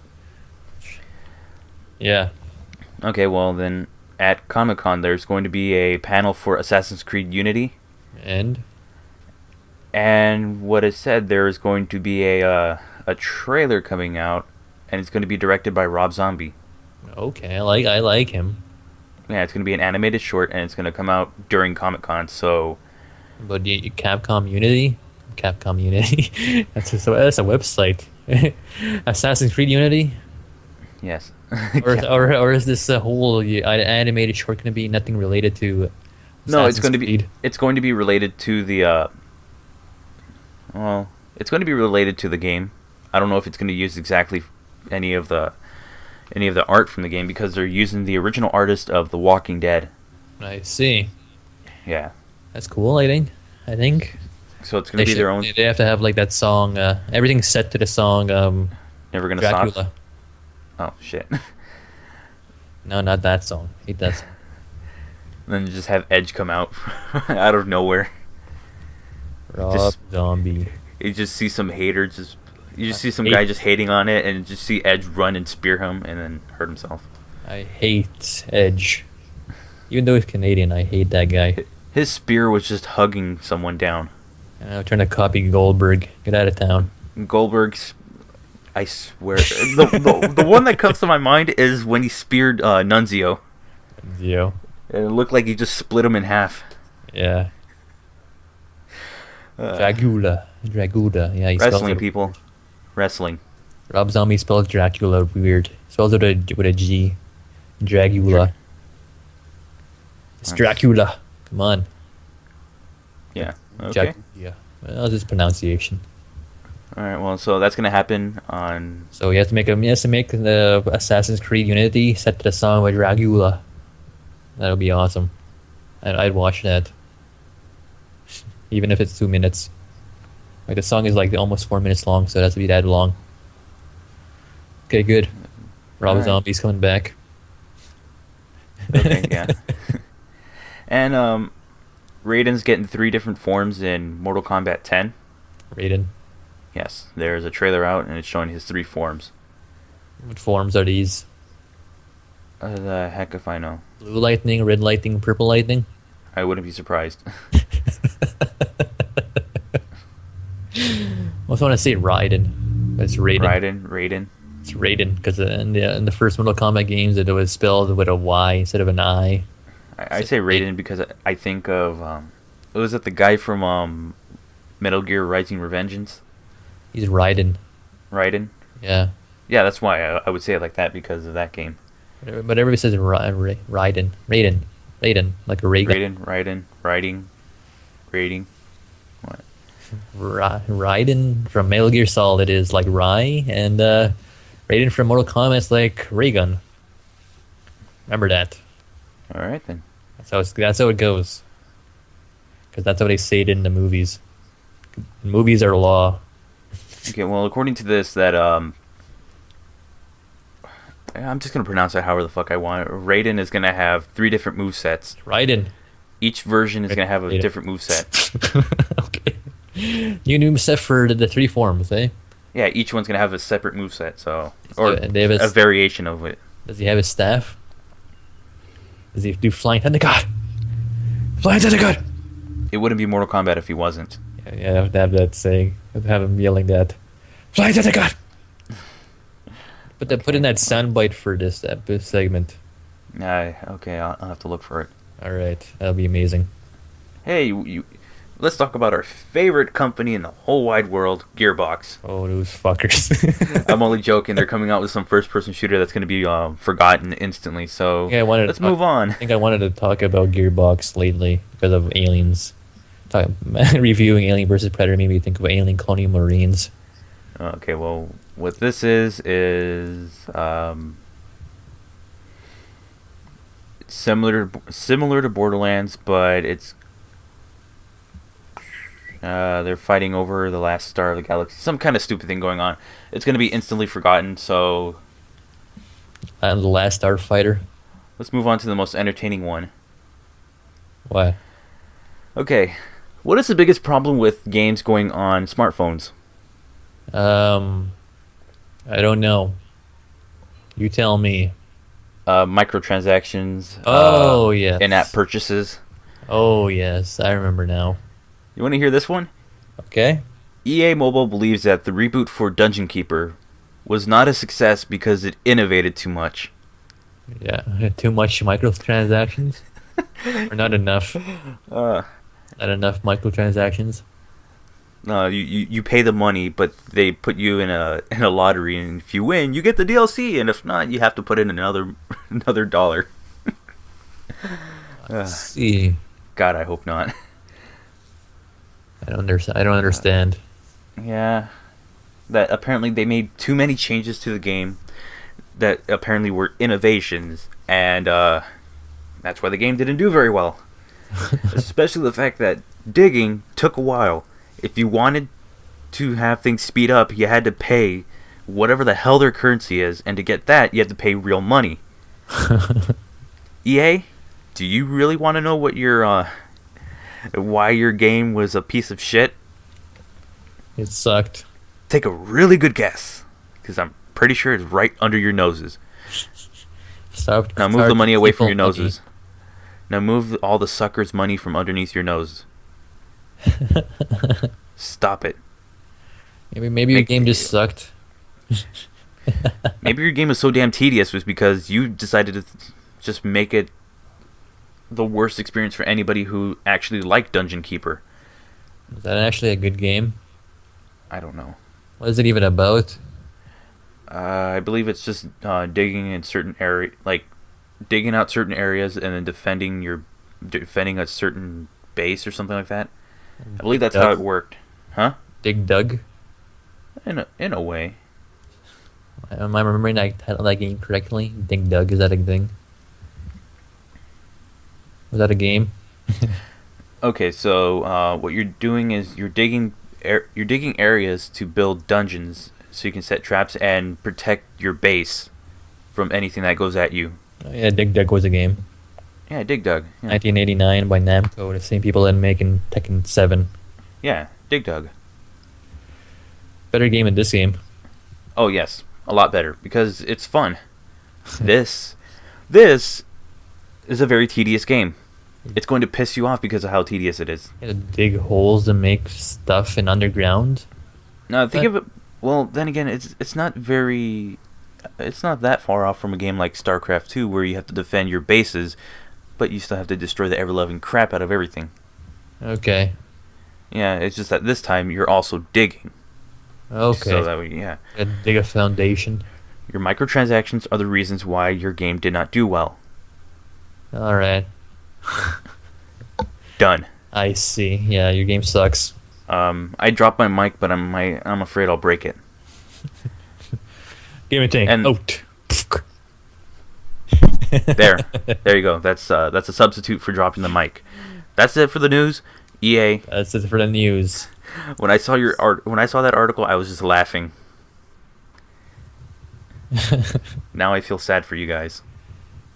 Yeah. Okay, well then, at Comic-Con, there's going to be a panel for Assassin's Creed Unity. And what it said, there is going to be a trailer coming out, and it's going to be directed by Rob Zombie. Okay, I like him. Yeah, it's going to be an animated short, and it's going to come out during Comic-Con, so... But Capcom Unity? Capcom Unity? that's a website. Assassin's Creed Unity? Yes. or is this a whole animated short going to be nothing related to No, it's going to be related to the... it's going to be related to the game. I don't know if it's going to use exactly any of the art from the game because they're using the original artist of The Walking Dead. I see. Yeah. That's cool, I think. So it's going to be their own... They have to have like that song, everything's set to the song Never Gonna Dracula. Stop? Oh, shit. No, not that song. Hate that song. And then just have Edge come out out of nowhere. Rob Just- Zombie. You just see some hater you just see some guy just hating on it, and just see Edge run and spear him and then hurt himself. I hate Edge. Even though he's Canadian, I hate that guy. His spear was just hugging someone down. I'm trying to copy Goldberg. Get out of town. Goldberg's, I swear, the one that comes to my mind is when he speared Nunzio. Zio. And it looked like he just split him in half. Yeah. Dragula. Yeah, he spells Wrestling it. people. Wrestling. Rob Zombie spells Dracula weird. Spells it with a G. Dragula. It's Dracula. Come on. Yeah. Okay. Yeah. Well, it's just pronunciation. Alright, well, so that's going to happen on... So he has to make the Assassin's Creed Unity set to the song by Dragula. That would be awesome. I'd watch that. Even if it's 2 minutes. Like the song is like almost 4 minutes long, so it has to be that long. Okay, good. Rob Alright. Zombie's coming back. Okay, yeah. And Raiden's getting 3 different forms in Mortal Kombat 10. Raiden. Yes, there's a trailer out, and it's showing his 3 forms. What forms are these? The heck if I know. Blue lightning, red lightning, purple lightning? I wouldn't be surprised. I also want to say Raiden, but it's Raiden. Raiden. It's Raiden, because in the first Mortal Kombat games it was spelled with a Y instead of an I. I say Raiden because I think of... was it the guy from Metal Gear Rising: Revengeance? He's Raiden. Raiden? Yeah. Yeah, that's why I would say it like that, because of that game. But everybody says Raiden. Raiden. Like a ray gun. Raiding. What? Raiden from Metal Gear Solid is like Rai, and Raiden from Mortal Kombat is like ray gun. Remember that. Alright then. That's how it goes. Because that's how they say it in the movies. Movies are law. Okay, well, according to this, that I'm just gonna pronounce it however the fuck I want. Raiden is gonna have 3 different movesets. Raiden. Each version is gonna have a Raiden. different moveset. Okay. New moveset for the 3 forms, eh? Yeah, each one's gonna have a separate moveset, so or And they have a variation of it. Does he have his staff? Does he do Flying Thundergod? Flying Thundergod! It wouldn't be Mortal Kombat if he wasn't. Yeah, I have to have that saying. I have to have him yelling that. Flying Thundergod! Put in that soundbite for this segment. Okay, I'll have to look for it. Alright, that'll be amazing. Hey, let's talk about our favorite company in the whole wide world, Gearbox. Oh, those fuckers. I'm only joking. They're coming out with some first-person shooter that's going to be forgotten instantly. So Yeah, let's move on. I think I wanted to talk about Gearbox lately because of Aliens. Reviewing Alien vs. Predator made me think of Alien Colonial Marines. Okay, well, what this is similar to Borderlands, but it's they're fighting over the last star of the galaxy. Some kind of stupid thing going on. It's going to be instantly forgotten, so The Last Starfighter. let's move on to the most entertaining one. Why? Okay, what is the biggest problem with games going on smartphones? I don't know. You tell me. Microtransactions. Oh, yes. In-app purchases. Oh, yes. I remember now. You want to hear this one? Okay. EA Mobile believes that the reboot for Dungeon Keeper was not a success because it innovated too much. Yeah. Too much microtransactions? Or not enough? Not enough microtransactions? No, you pay the money, but they put you in a lottery, and if you win, you get the DLC, and if not, you have to put in another $1. Let's see. God, I hope not. I don't understand. Yeah, that apparently they made too many changes to the game that apparently were innovations, and that's why the game didn't do very well. Especially the fact that digging took a while. If you wanted to have things speed up, you had to pay whatever the hell their currency is, and to get that, you had to pay real money. EA, Do you really want to know what your why your game was a piece of shit? It sucked. Take a really good guess, because I'm pretty sure it's right under your noses. Now move the money away from your noses. Now move all the suckers' money from underneath your nose. Stop it. Maybe your game just sucked. Maybe your game was so damn tedious was because you decided to just make it the worst experience for anybody who actually liked Dungeon Keeper. Is that actually a good game? I don't know. What is it even about? I believe it's just digging in certain area, like digging out certain areas and then defending a certain base or something like that. I believe that's how it worked. Huh? Dig Dug? In a way. Am I remembering that game correctly? Dig Dug, is that a thing? Was that a game? Okay, so what you're doing is you're digging areas to build dungeons so you can set traps and protect your base from anything that goes at you. Oh, yeah, Dig Dug was a game. Yeah, Dig Dug. Yeah. 1989 by Namco, the same people that making Tekken 7. Yeah, Dig Dug. Better game than this game. Oh yes, a lot better because it's fun. This is a very tedious game. It's going to piss you off because of how tedious it is. You have to dig holes and make stuff in underground. No, think of it. Well, then again, it's not that far off from a game like StarCraft 2 where you have to defend your bases, but you still have to destroy the ever-loving crap out of everything. Okay. Yeah, it's just that this time you're also digging. Okay. So that way, yeah. You gotta dig a foundation. Your microtransactions are the reasons why your game did not do well. Alright. Done. I see. Yeah, your game sucks. I dropped my mic, but I'm afraid I'll break it. GaminTank out. There you go. That's a substitute for dropping the mic. That's it for the news. EA. That's it for the news. When I saw that article, I was just laughing. Now I feel sad for you guys.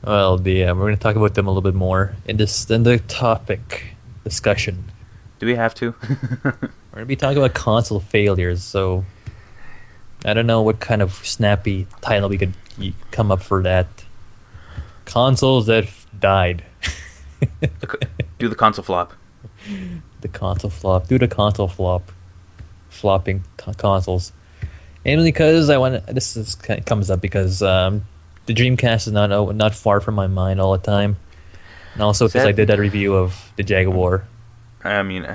Well, we're going to talk about them a little bit more in the topic discussion. Do we have to? We're going to be talking about console failures, so I don't know what kind of snappy title we could come up for that. Consoles that died. Do the console flop. The console flop. Do the console flop. Flopping consoles. And because comes up because the Dreamcast is not far from my mind all the time, and also because I did that review of the Jaguar. I mean,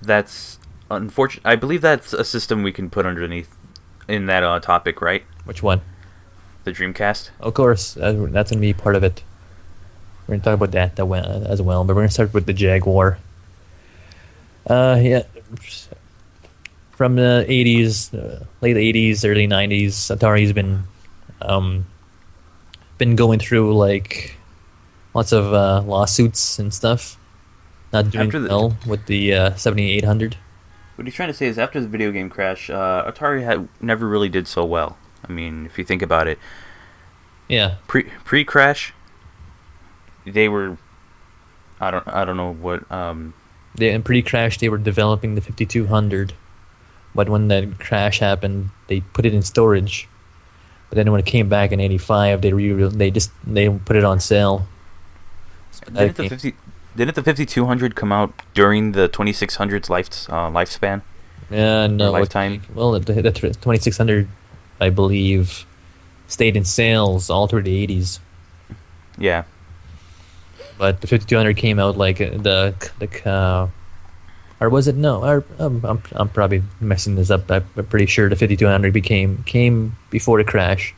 that's unfortunate. I believe that's a system we can put underneath in that topic, right? Which one? The Dreamcast. Of course, that's going to be part of it. We're going to talk about that as well, but we're going to start with the Jaguar. Yeah, from the 80s, late 80s, early 90s, Atari's been going through like lots of lawsuits and stuff. Not doing well with the 7800. What he's trying to say is after the video game crash, Atari never really did so well. I mean, if you think about it. Yeah. Pre-crash, they were I don't know what in pre-crash they were developing the 5200, but when that crash happened, they put it in storage. But then when it came back in '85, they put it on sale. So didn't the 5200 come out during the 2600's lifespan? Yeah, no. Lifetime. Well, the 2600, I believe, stayed in sales all through the '80s. Yeah. But the 5200 came out like or was it no? I'm probably messing this up. I'm pretty sure the 5200 came before the crash.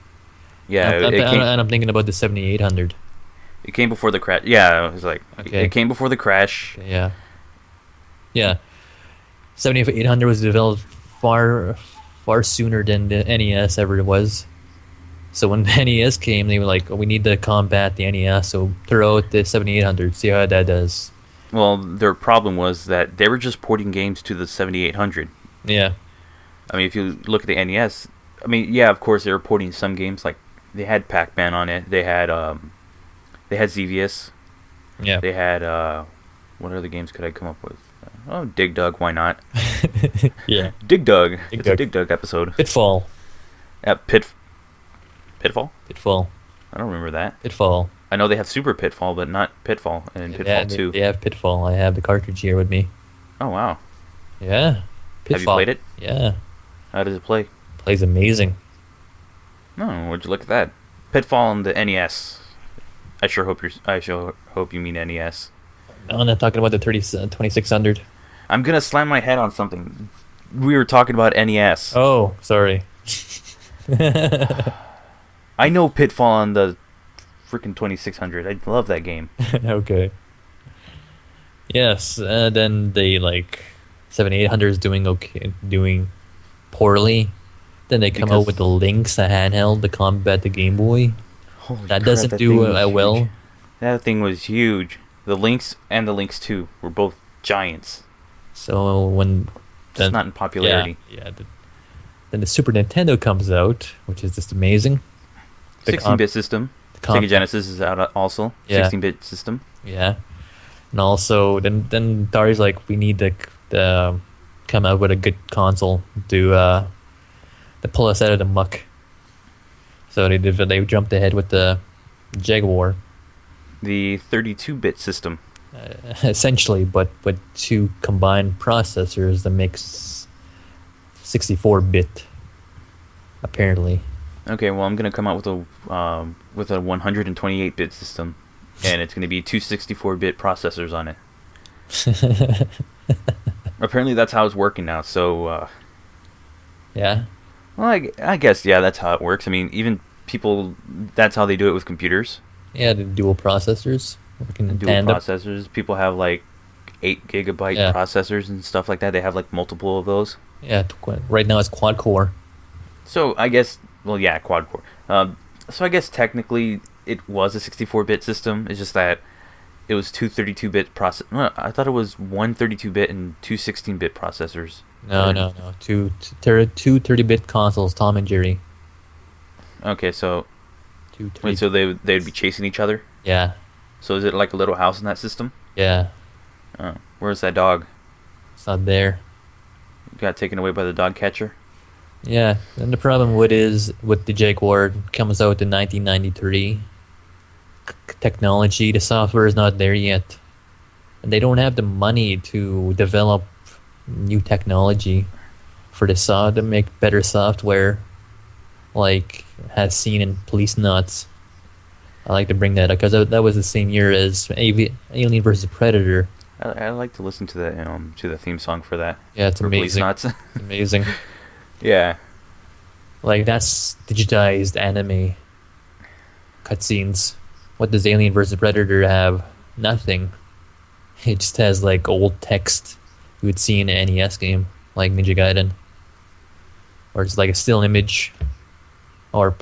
Yeah, and I'm thinking about the 7800. It came before the crash. Yeah, it was like it came before the crash. Yeah. 7800 was developed far sooner than the NES ever was. So when the NES came, they were like, we need to combat the NES, so throw out the 7800, see how that does. Well, their problem was that they were just porting games to the 7800. Yeah. I mean, if you look at the NES, I mean, yeah, of course they were porting some games, like they had Pac-Man on it, they had Xevious, Yeah. They had what other games could I come up with? Oh, Dig Dug, why not? Yeah. Dig Dug. Dig It's a Dug. Dig Dug episode. Pitfall. Pitfall? Pitfall. I don't remember that. Pitfall. I know they have Super Pitfall, but not Pitfall and Pitfall Yeah, 2. they have Pitfall. I have the cartridge here with me. Oh, wow. Yeah. Pitfall. Have you played it? Yeah. How does it play? Plays amazing. No, would you look at that? Pitfall on the NES. I sure hope you mean NES. No, I'm not talking about the 2600. I'm gonna slam my head on something. We were talking about NES. Oh, sorry. I know Pitfall on the freaking 2600. I love that game. Okay. Yes, then they 7800 is doing okay, doing poorly. Then they come out with the Lynx, the handheld, the Combat, the Game Boy. Holy That crap, doesn't that do thing was well. huge. That thing was huge. The Lynx and the Lynx 2 were both giants. So when Just not in popularity. yeah. Then the Super Nintendo comes out, which is just amazing. 16-bit system. Sega Genesis is out also. Yeah. 16-bit system. Yeah, and also then Atari's like, we need to come out with a good console to pull us out of the muck. So they jumped ahead with the Jaguar, The 32-bit system. essentially, but with two combined processors that makes 64-bit. Apparently, Okay, well, I'm gonna come out with a 128-bit system, and it's gonna be two 64-bit processors on it. Apparently, that's how it's working now. So, yeah, well, I guess that's how it works. I mean, even people, that's how they do it with computers. yeah, the dual processors working in Dual tandem. processors. People have 8 GB Yeah. processors and stuff like that. They have multiple of those. Yeah, right now it's quad core. So I guess, well, yeah, quad core. So I guess technically it was a 64-bit system. It's just that it was two 32-bit process. I thought it was one 32-bit and two 16-bit processors. No. Two 30-bit consoles, Tom and Jerry. Okay, so Two 30. wait, so they'd be chasing each other. Yeah, So is it like a little house in that system? yeah. Oh, where's that dog? It's not there. Got taken away by the dog catcher. Yeah, and the problem with the Jaguar, it comes out in 1993. Technology, the software is not there yet, and they don't have the money to develop new technology for to make better software, like has seen in Police Nuts. I like to bring that up because that was the same year as Alien vs Predator. I like to listen to the theme song for that. Yeah, it's For Police amazing. Nuts. It's amazing. Yeah. Like, that's digitized anime cutscenes. What does Alien vs Predator have? Nothing. It just has old text you would see in an NES game, like Ninja Gaiden, or it's like a still image, or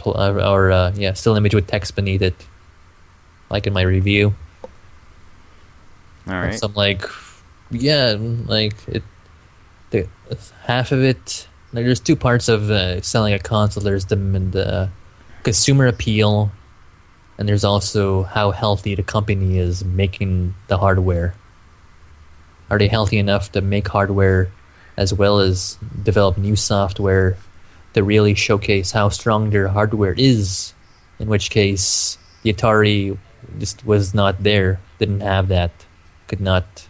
still image with text beneath it, like in my review. All And right. some half of it. There's two parts of selling a console. There's the consumer appeal, and there's also how healthy the company is making the hardware. Are they healthy enough to make hardware as well as develop new software to really showcase how strong their hardware is? In which case, the Atari just was not there, didn't have that, could not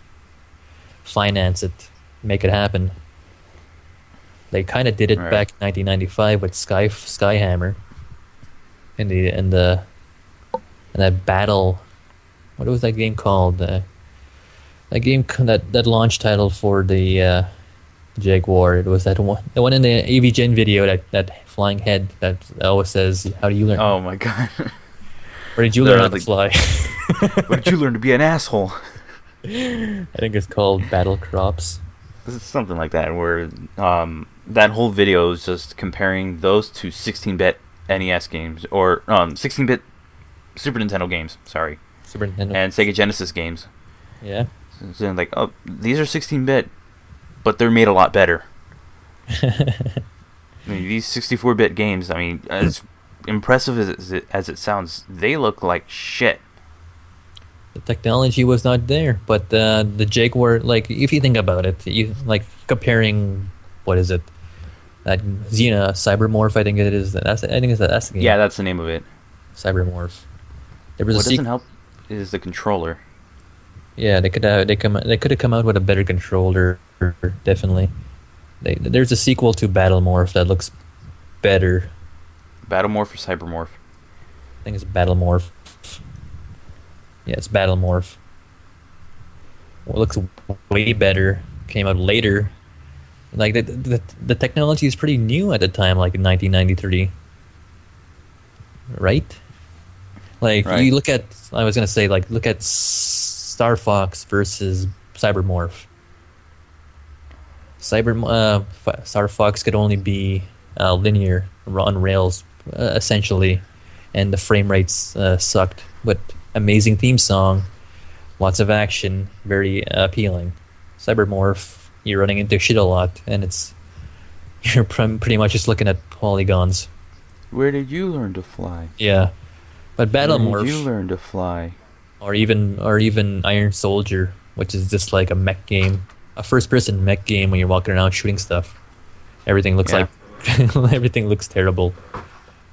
finance it, make it happen. They kind of did it Right. back in 1995 with Skyhammer, and that battle. What was that game called? That game that launch title for the Jaguar. It was the one in the AV-Gen video, that flying head that always says, "How do you learn? Oh my god. Where did you learn how to fly?" Where did you learn to be an asshole? I think it's called Battle Crops. It's something like that, where that whole video is just comparing those two 16-bit NES games, or 16-bit Super Nintendo games, sorry, Super Nintendo. and Sega Genesis games. Yeah. So oh, these are 16-bit, but they're made a lot better. I mean, these 64-bit games, I mean, as impressive as it sounds, they look like shit. The technology was not there, but the Jaguar, like if you think about it, you like comparing what is it? That Xena Cybermorph, I think it is. I think that's the game. Yeah, that's the name of it. Cybermorph. There was a What doesn't sequel. help is the controller. Yeah, they could have come out with a better controller, definitely. There's a sequel to Battlemorph that looks better. Battlemorph or Cybermorph? I think it's Battlemorph. Yeah, it's Battlemorph. Well, it looks way better. Came out later. Like the technology is pretty new at the time, like in 1993, right? Like Right. you look at, I was gonna say, like look at Star Fox versus Cybermorph. Star Fox could only be linear on rails, essentially, and the frame rates sucked. But amazing theme song, lots of action, very appealing. Cybermorph, you're running into shit a lot, and you're pretty much just looking at polygons. Where did you learn to fly? Yeah, but Where did you Battlemorph, learn to fly? or even Iron Soldier, which is just like a mech game, a first-person mech game when you're walking around shooting stuff. Everything looks Yeah. like everything looks terrible.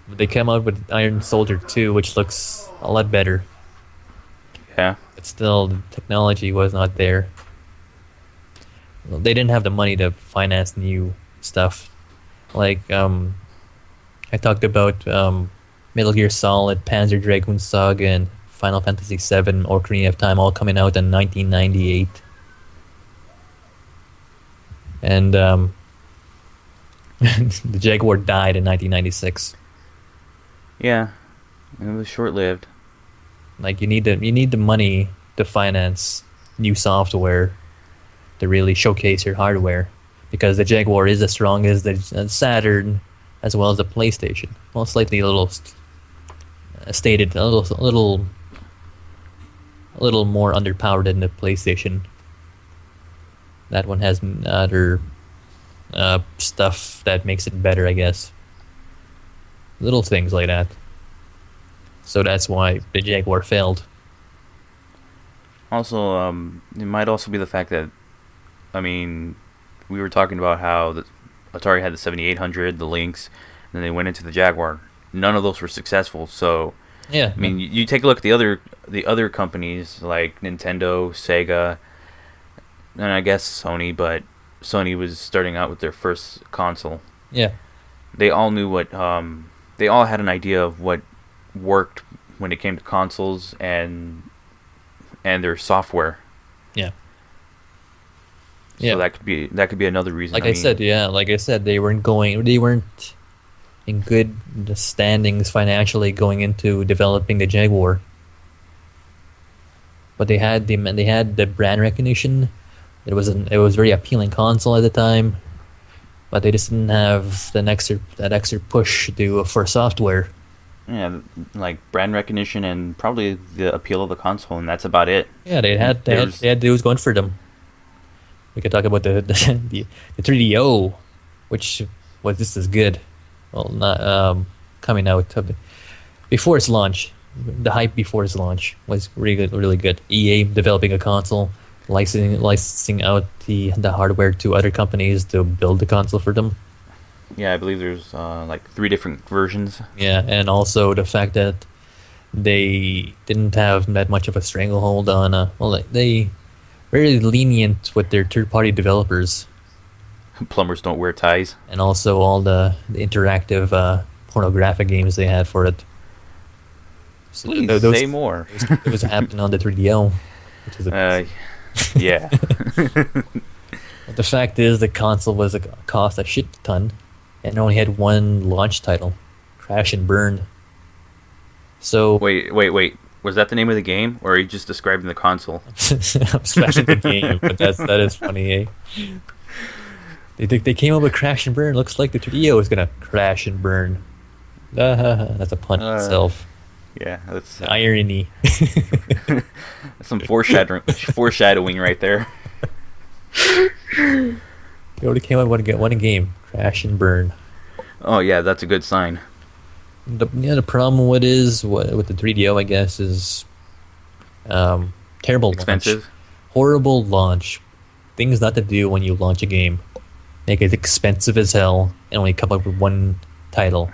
But they came out with Iron Soldier 2, which looks a lot better. Yeah. But still, the technology was not there. Well, they didn't have the money to finance new stuff. Like I talked about Metal Gear Solid, Panzer Dragoon Saga, and Final Fantasy VII, Ocarina of Time, all coming out in 1998. And the Jaguar died in 1996. Yeah. It was short lived. Like you need the money to finance new software to really showcase your hardware, because the Jaguar is as strong as the Saturn as well as the PlayStation. Well, slightly a little stated a little more underpowered than the PlayStation. That one has other stuff that makes it better, I guess. Little things like that. So that's why the Jaguar failed. Also, it might also be the fact that, I mean, we were talking about how the Atari had the 7800, the Lynx, and then they went into the Jaguar. None of those were successful. So, Yeah, I mean, you take a look at the other companies like Nintendo, Sega, and I guess Sony, but Sony was starting out with their first console. yeah, They all knew what they all had an idea of what worked when it came to consoles and their software. yeah. So Yeah. that could be another reason. Like I I mean, said, yeah, like I said, they weren't in good standings financially going into developing the Jaguar. But they had the brand recognition. It was very appealing console at the time, but they just didn't have that extra push for software. yeah, like brand recognition and probably the appeal of the console, and that's about it. Yeah, they had dudes going for them. We could talk about the 3DO, which was just as good. Well, not coming out before its launch. The hype before its launch was really good. EA developing a console, licensing out the hardware to other companies to build the console for them. Yeah, I believe there's like 3 different versions. Yeah, and also the fact that they didn't have that much of a stranglehold on. They very lenient with their third-party developers, Plumbers don't wear ties. and also all the interactive pornographic games they had for it. So Please those say more. it was happening on the 3DO, which is Yeah. But the fact is the console cost a shit ton, and only had one launch title, Crash and Burn. So Wait. Was that the name of the game, or are you just describing the console? I'm scratching the game, but that is funny, eh? They came up with Crash and Burn. Looks like the 3DO is gonna crash and burn. That's a pun in itself. Yeah, that's Irony. some foreshadowing right there. They only came out with one game, Crash and Burn. Oh yeah, that's a good sign. The problem with the 3DO, I guess, is Terrible launch. Expensive. Horrible launch. Things not to do when you launch a game. Make it expensive as hell and only come up with one title.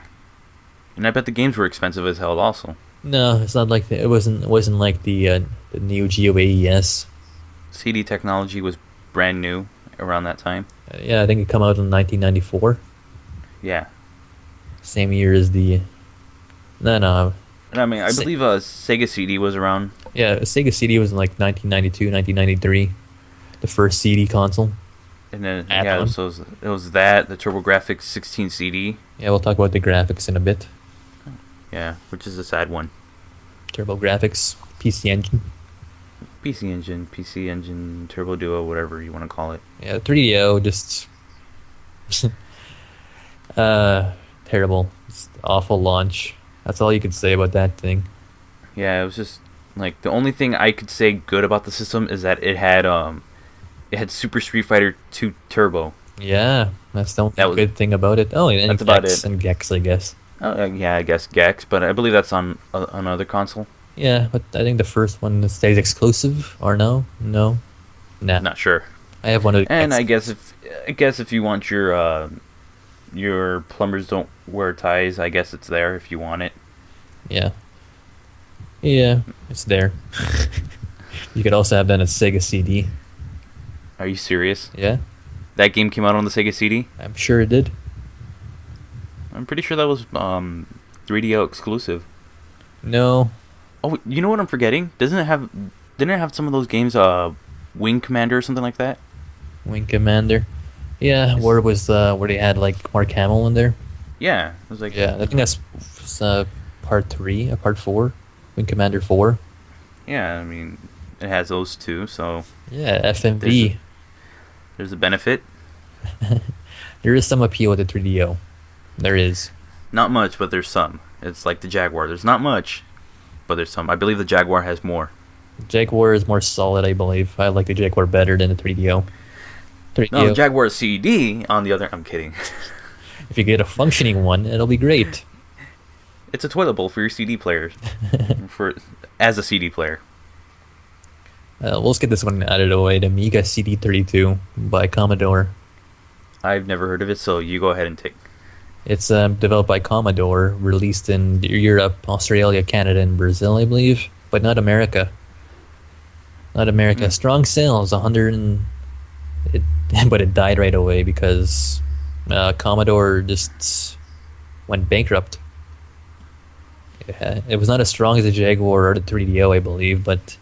And I bet the games were expensive as hell also. No, it's not like it wasn't like the Neo Geo AES. CD technology was brand new around that time. Yeah, I think it came out in 1994. Yeah. Same year as the. No. And I mean, I believe Sega CD was around. Yeah, Sega CD was in like 1992, 1993. The first CD console. And then, Add-on. so it was that, the TurboGrafx 16 CD. Yeah, we'll talk about the graphics in a bit. Yeah, which is a sad one. TurboGrafx, PC Engine. PC Engine, Turbo Duo, whatever you want to call it. Yeah, 3DO, just. Terrible. Just awful launch. That's all you could say about that thing. Yeah, it was just like the only thing I could say good about the system is that it had Super Street Fighter 2 Turbo. Yeah, that's the only good thing about it. Oh, and that's about Gex it. and Gex, I guess. Yeah, I guess Gex, but I believe that's on another console. Yeah, but I think the first one stays exclusive, or no? Nah. Not sure. I have one of the And Gex. I guess if you want your plumbers don't wear ties, I guess it's there if you want it. Yeah, it's there. You could also have that on Sega CD. Are you serious? Yeah, That game came out on the Sega CD? I'm sure it did. I'm pretty sure that was 3DO exclusive. No, Oh, you know what I'm forgetting? Didn't it have some of those games, Wing Commander or something like that? Wing Commander. Yeah, where they had like Mark Hamill in there. Yeah, it was like Yeah, I think that's part 3, part 4, Wing Commander 4. yeah. I mean, it has those two, so Yeah, FMV. there's a benefit. There is some appeal to 3DO. There is. Not much, but there's some. It's like the Jaguar. There's not much, but there's some. I believe the Jaguar has more. Jaguar is more solid, I believe. I like the Jaguar better than the 3DO. 3DO. No, the Jaguar CD on the other. I'm kidding. If you get a functioning one, it'll be great. It's a toilet bowl for your CD players, as a CD player. Let's get this one out of the way. The Amiga CD32 by Commodore. I've never heard of it, so you go ahead and take. It's developed by Commodore, released in Europe, Australia, Canada, and Brazil, I believe, but not America. Not America. Strong sales, 100 and... but it died right away because Commodore just went bankrupt. It was not as strong as the Jaguar or the 3DO, I believe, but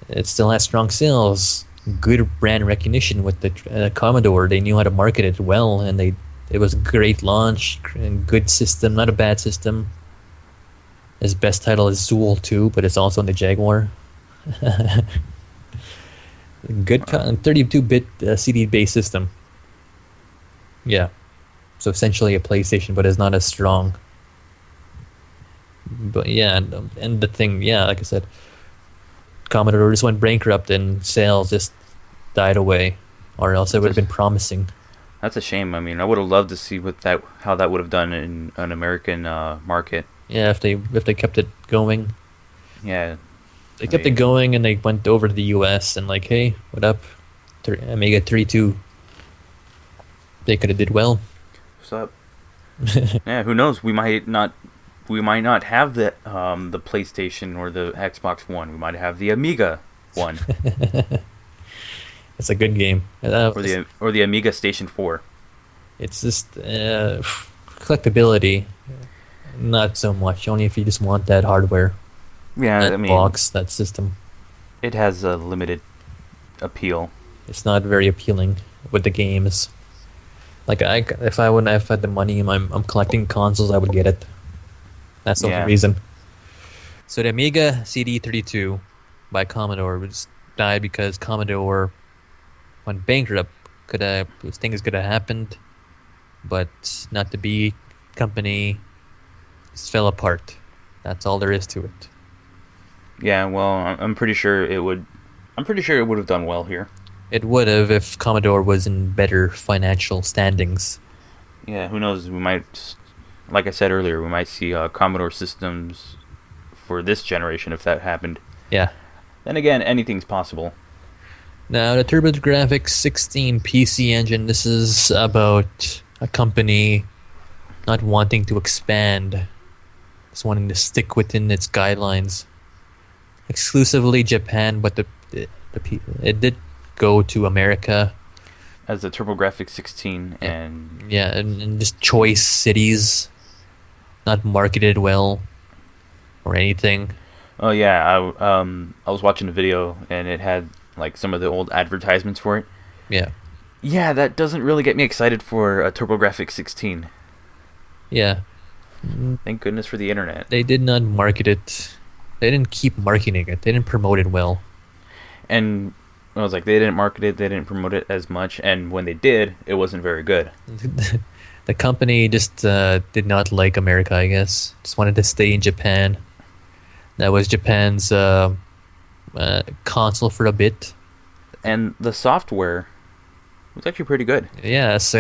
it still has strong sales. Good brand recognition with the Commodore. They knew how to market it well, and it was a great launch and good system, not a bad system. His best title is Zool 2, but it's also on the Jaguar. Good 32-bit CD-based system. Yeah. So essentially a PlayStation, but it's not as strong. But yeah, and the thing, yeah, like I said, Commodore just went bankrupt and sales just died away, or else it would have been promising. That's a shame. I mean, I would have loved to see how that would have done in an American market. Yeah, if they kept it going. Yeah. They kept it going and they went over to the US and like, hey, what up? Amiga 32. They could have did well. What's up? Yeah, who knows? We might not have the PlayStation or the Xbox One. We might have the Amiga one. It's a good game. Or the Amiga Station 4. It's just collectability. Not so much. Only if you just want that hardware. Yeah, That box, that system. it has a limited appeal. It's not very appealing with the games. Like if I wouldn't have had the money and I'm collecting consoles, I would get it. That's the only reason. So the Amiga CD32 by Commodore just died because Commodore went bankrupt. Things could have happened, but not to be. Company just fell apart. That's all there is to it. Yeah, well, I'm pretty sure it would. I'm pretty sure it would have done well here. It would have if Commodore was in better financial standings. Yeah, who knows? We might, like I said earlier, we might see Commodore systems for this generation if that happened. Yeah. Then again, anything's possible. Now, the TurboGrafx 16 PC engine, this is about a company not wanting to expand, just wanting to stick within its guidelines. Exclusively Japan, but it did go to America. As the TurboGrafx 16 and Yeah, and just choice cities, not marketed well or anything. oh yeah, I was watching a video and it had like some of the old advertisements for it. Yeah. Yeah, that doesn't really get me excited for a TurboGrafx 16. Yeah. Thank goodness for the internet. They did not market it. They didn't keep marketing it. They didn't promote it well. And I was like, they didn't market it, they didn't promote it as much, and when they did, it wasn't very good. The company just did not like America, I guess. Just wanted to stay in Japan. That was Japan's console for a bit. And the software was actually pretty good. Yeah, it's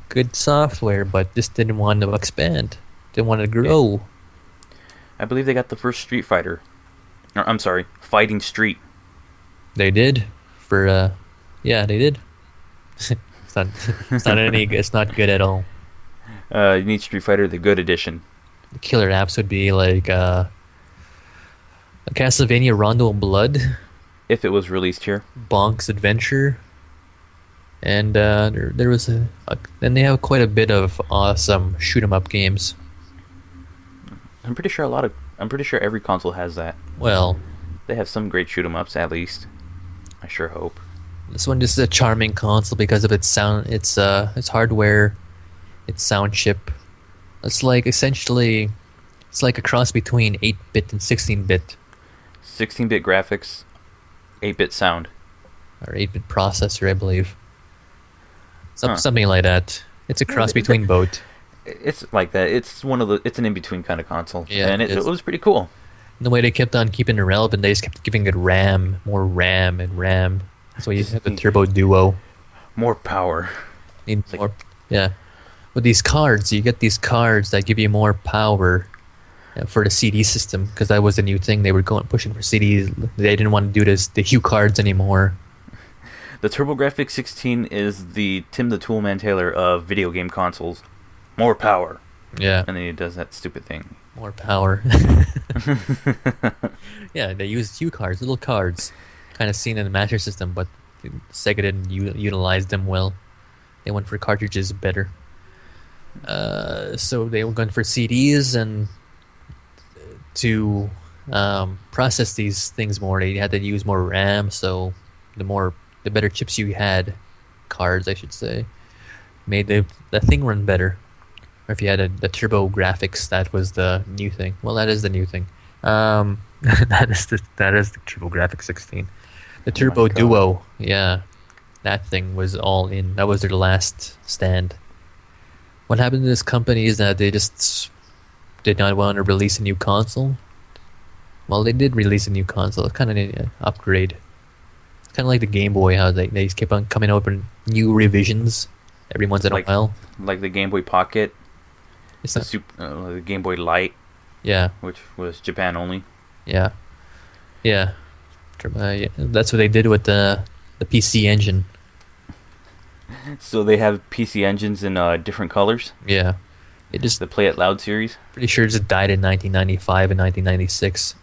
good software, but just didn't want to expand. Didn't want to grow. I believe they got the first Street Fighter. Or, I'm sorry, Fighting Street. They did yeah, they did. It's not good at all. You need Street Fighter, the good edition. The killer apps would be like a Castlevania Rondo of Blood, If it was released here. Bonk's Adventure, and there was then they have quite a bit of awesome shoot 'em up games. I'm pretty sure every console has that. Well, They have some great shoot 'em ups at least. I sure hope. this one just is a charming console because of its sound, its hardware, its sound chip. It's like essentially, it's like a cross between 8-bit and 16-bit, 16-bit graphics, 8-bit sound. or 8-bit processor, I believe. Something like that. It's a cross between both. It's like that. It's an in-between kind of console. Yeah, and it was pretty cool. The way they kept on keeping it relevant, they just kept giving it RAM, more RAM and RAM. That's why you have the Turbo Duo. More power. Need like- more, yeah. With these cards, you get these cards that give you more power for the CD system, because that was the new thing. They were pushing for CDs. They didn't want to do the Hue cards anymore. The TurboGrafx 16 is the Tim the Toolman Taylor of video game consoles. More power. Yeah, And then he does that stupid thing. more power. Yeah, they used Hue cards, little cards, kind of seen in the Master System, but Sega didn't utilize them well. They went for cartridges better. So they were going for CDs, and to process these things more, they had to use more RAM. So the better chips you had, cards I should say, made the thing run better. Or if you had the Turbo Graphics, that was the new thing. Well, that is the new thing. that is the Turbo Graphics 16. The Turbo God. Duo, yeah, that thing was all in. That was their last stand. What happened to this company is that they just did not want to release a new console. Well, they did release a new console. It's kind of an upgrade. It's kind of like the Game Boy, how they just keep on coming out with new revisions every once in a while. Like the Game Boy Pocket, It's the, not, the Game Boy Light, yeah, which was Japan only. yeah. Yeah, that's what they did with the PC engine. So they have PC engines in different colors. Yeah, it just The Play It Loud series. pretty sure it just died in 1995 and 1996.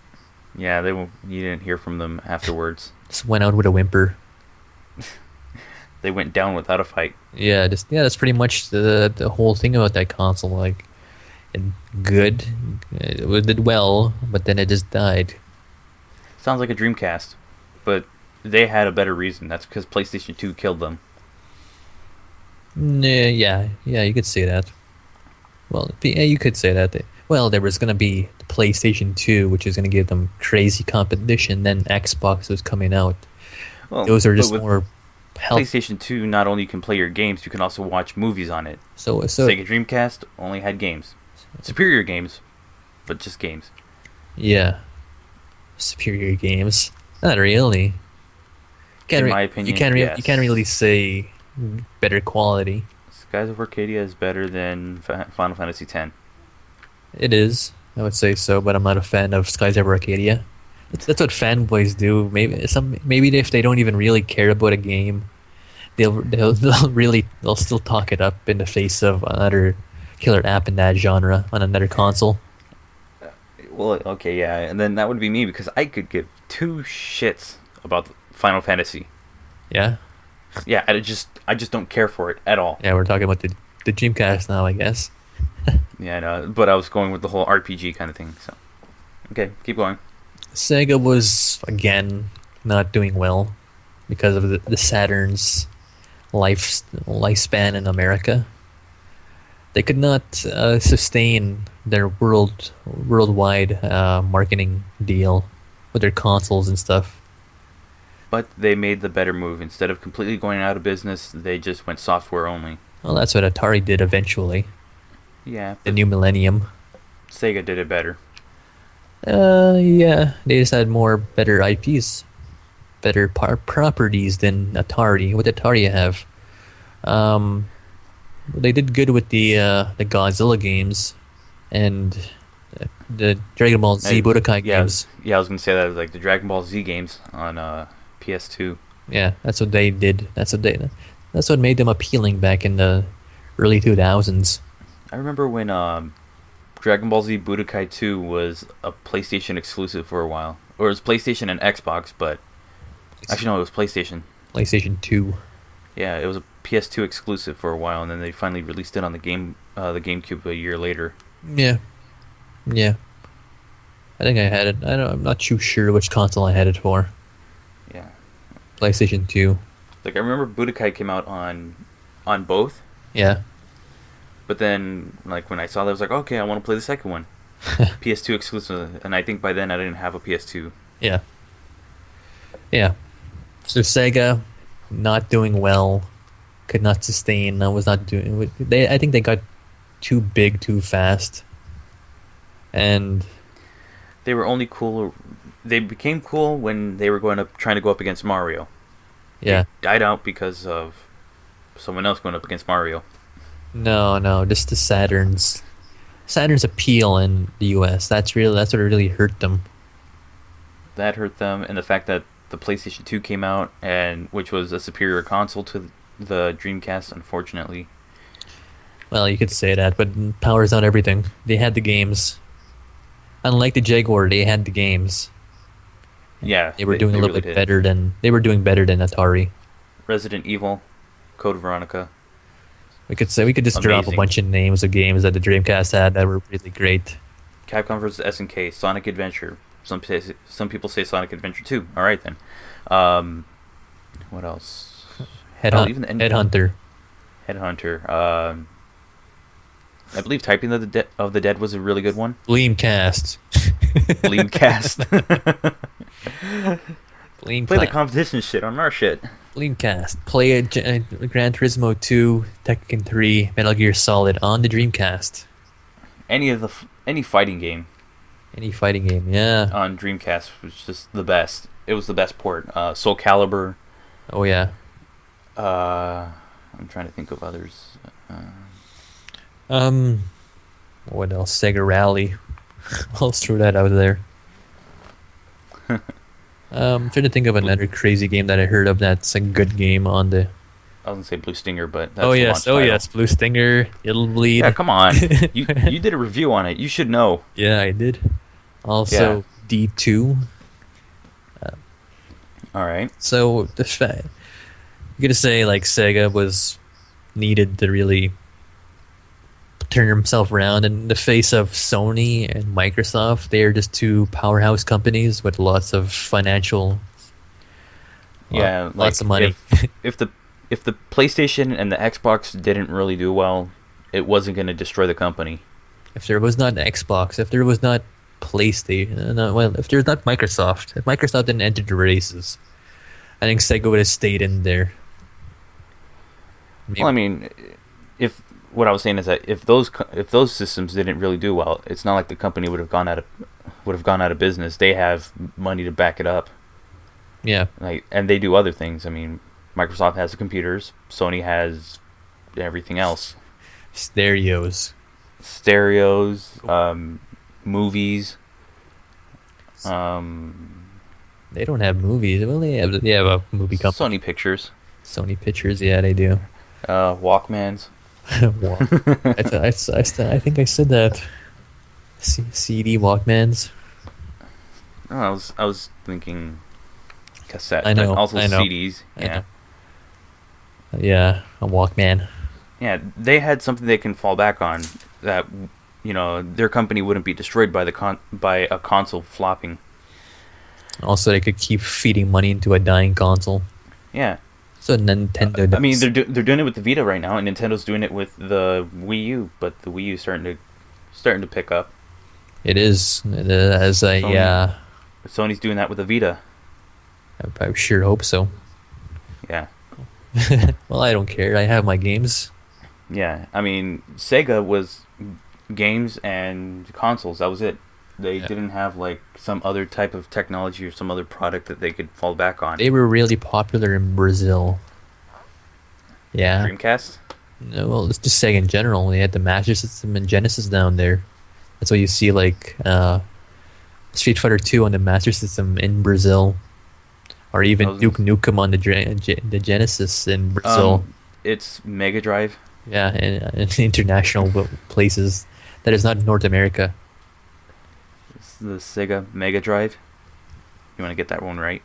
Yeah, you didn't hear from them afterwards. Just went out with a whimper. They went down without a fight. Yeah, that's pretty much the whole thing about that console. Like, it did well, but then it just died. Sounds like a Dreamcast, but they had a better reason. That's because PlayStation 2 killed them. Yeah, you could say that. Well, yeah, you could say that. Well, there was going to be the PlayStation 2, which is going to give them crazy competition. Then Xbox was coming out. Well, Those are but just with more health. PlayStation 2, not only you can play your games, you can also watch movies on it. So Sega Dreamcast only had games. Superior games, but just games. yeah, superior games. Not really. In my opinion, yes. You can't really say better quality. Skies of Arcadia is better than Final Fantasy X. It is, I would say so, but I'm not a fan of Skies of Arcadia. That's what fanboys do. Maybe if they don't even really care about a game, they'll still talk it up in the face of another killer app in that genre on another console. Well, okay, yeah, and then that would be me because I could give two shits about Final Fantasy. Yeah, Yeah, I just don't care for it at all. yeah. We're talking about the Dreamcast now, I guess. Yeah, I know, but I was going with the whole RPG kind of thing. So, okay, keep going. Sega was again not doing well because of the Saturn's lifespan in America. They could not sustain their worldwide marketing deal with their consoles and stuff. But they made the better move. Instead of completely going out of business, they just went software only. Well, that's what Atari did eventually. Yeah, The but new millennium. Sega did it better. Yeah, they just had better IPs, better properties than Atari. What did Atari have? Um, they did good with the Godzilla games and the Dragon Ball Z Budokai Yeah, games. yeah, I was gonna say that like the Dragon Ball Z games on PS2. Yeah, that's what they did. That's what made them appealing back in the early 2000s. I remember when Dragon Ball Z Budokai 2 was a PlayStation exclusive for a while, or it was PlayStation and Xbox, but actually no, it was PlayStation. PlayStation 2. Yeah, it was a PS2 exclusive for a while, and then they finally released it on the GameCube a year later. Yeah, yeah. I think I had it. I'm not too sure which console I had it for. Yeah, PlayStation 2. like I remember Budokai came out on both, Yeah. but then like when I saw that, I was like, okay, I want to play the second one, PS2 exclusive, and I think by then I didn't have a PS2. Yeah. Yeah. So Sega not doing well, could not sustain. I was not doing. I think they got too big too fast, and They were only cool. They became cool when they were trying to go up against Mario. yeah. They died out because of someone else going up against Mario. No, just the Saturn's appeal in the U.S. That's what really hurt them. That hurt them, and the fact that the PlayStation 2 came out, and which was a superior console to the Dreamcast, unfortunately. Well, you could say that, but power's not everything. They had the games. Unlike the Jaguar, they had the games. Yeah, They were doing a little really bit did. better than Atari. Resident Evil, Code Veronica. We could just drop a Amazing. bunch of names of games that the Dreamcast had that were really great. Capcom vs. SNK, Sonic Adventure. Some people say Sonic Adventure 2. All right then. What else? Even the Headhunter. Headhunter. I believe Typing of the Dead was a really good one. Gleamcast. Gleamcast. Gleam Play the competition shit on our shit. Gleamcast. Play Gran Turismo 2, Tekken 3, Metal Gear Solid on the Dreamcast. Any fighting game Any fighting game, yeah. on Dreamcast was just the best. It was the best port. Soul Calibur. Oh yeah. I'm trying to think of others. What else? Sega Rally. I'll throw that out there. Trying to think of another crazy game that I heard of that's a good game on the. I was gonna say Blue Stinger, but that's Oh the yes, launch title. Blue Stinger. It'll bleed. Yeah, come on. You did a review on it. You should know. Yeah, I did. Also, D2. All right. So the fact you gotta say like Sega was needed to really turn himself around in the face of Sony and Microsoft. They are just two powerhouse companies with lots of financial, Yeah, lots of money. If the PlayStation and the Xbox didn't really do well, it wasn't going to destroy the company. If there was not Xbox, if there was not PlayStation, if there's not Microsoft, if Microsoft didn't enter the races, I think Sega would have stayed in there. Maybe. Well, I mean, if what I was saying is that if those systems didn't really do well, it's not like the company would have gone out of business. They have money to back it up. Yeah, And they do other things. I mean, Microsoft has the computers. Sony has everything else. stereos. Stereos, movies. They don't have movies. Well, they have a movie company. Sony Pictures, Sony Pictures, yeah, they do. Walkmans. Walk. I think I said that. CD Walkmans. Oh, I was thinking cassette, I but know, also I know, CDs. I Yeah, know. Yeah, a Walkman. yeah. They had something they can fall back on that their company wouldn't be destroyed by by a console flopping. Also, they could keep feeding money into a dying console. Yeah. So Nintendo I mean, does. they're doing it with the Vita right now, and Nintendo's doing it with the Wii U, but the Wii U starting to pick up. It is as a Sony Sony's doing that with the Vita. I sure hope so. Yeah, Well, I don't care. I have my games. yeah. I mean, Sega was games and consoles. That was it. They Yeah. didn't have like some other type of technology or some other product that they could fall back on. They were really popular in Brazil. Yeah. Dreamcast. No, well, it's just Sega in general. They had the Master System and Genesis down there. That's why you see like Street Fighter 2 on the Master System in Brazil, or even Those- Duke Nukem on the Genesis in Brazil. It's Mega Drive. Yeah, in international places. That is not North America. It's the Sega Mega Drive. You want to get that one right?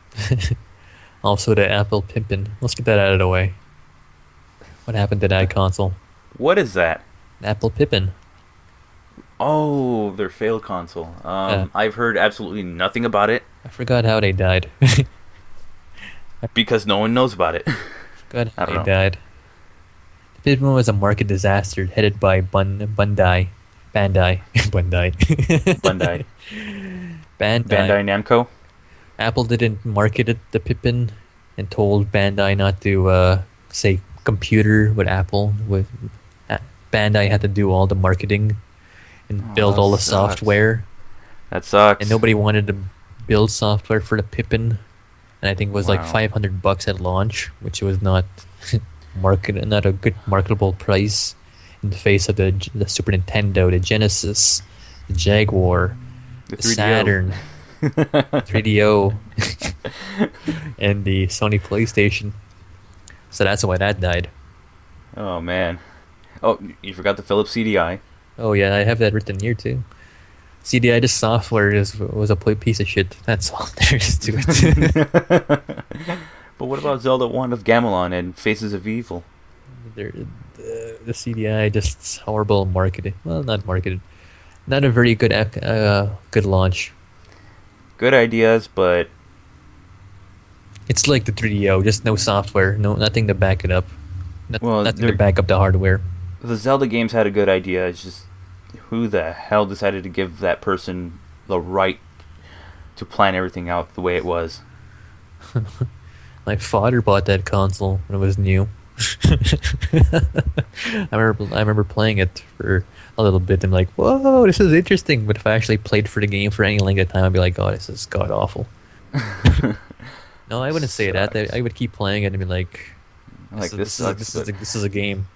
Also, the Apple Pippin. Let's get that out of the way. What happened to that console? What is that? Apple Pippin. Oh, their failed console. Yeah. I've heard absolutely nothing about it I forgot how they died. because no one knows about it. Forgot I how don't they know. died. The Pippin was a market disaster headed by Bandai. Bandai. Bandai. Bandai. Bandai Namco. Apple didn't market it, the Pippin, and told Bandai not to say computer with Apple. Bandai had to do all the marketing and build that all the sucks. software, That sucks. and nobody wanted to build software for the Pippin. And I think it was like Wow. $500 at launch, which was not not a good marketable price in the face of the Super Nintendo, the Genesis, the Jaguar, The the 3DO. Saturn, 3DO, and the Sony PlayStation. So that's why that died. Oh man. Oh, you forgot the Philips CDI. Oh yeah, I have that written here too. CDI, this software was a piece of shit. That's all there is to it. But what about Zelda 1 of Gamelon and Faces of Evil? The CDI just horrible marketing. Well, not marketed. Not a very good good launch. Good ideas, but It's like the 3DO, just no software, nothing to back it up. Well, Nothing to they're- back up the hardware. the Zelda games had a good idea. It's just who the hell decided to give that person the right to plan everything out the way it was? My father bought that console when it was new. I remember playing it for a little bit. I'm like, whoa, this is interesting. But if I actually played for the game for any length of time, I'd be like, oh, this is god awful. No, I wouldn't say that. Sucks. I would keep playing it and be like, Like, this is, sucks, but- this is a game.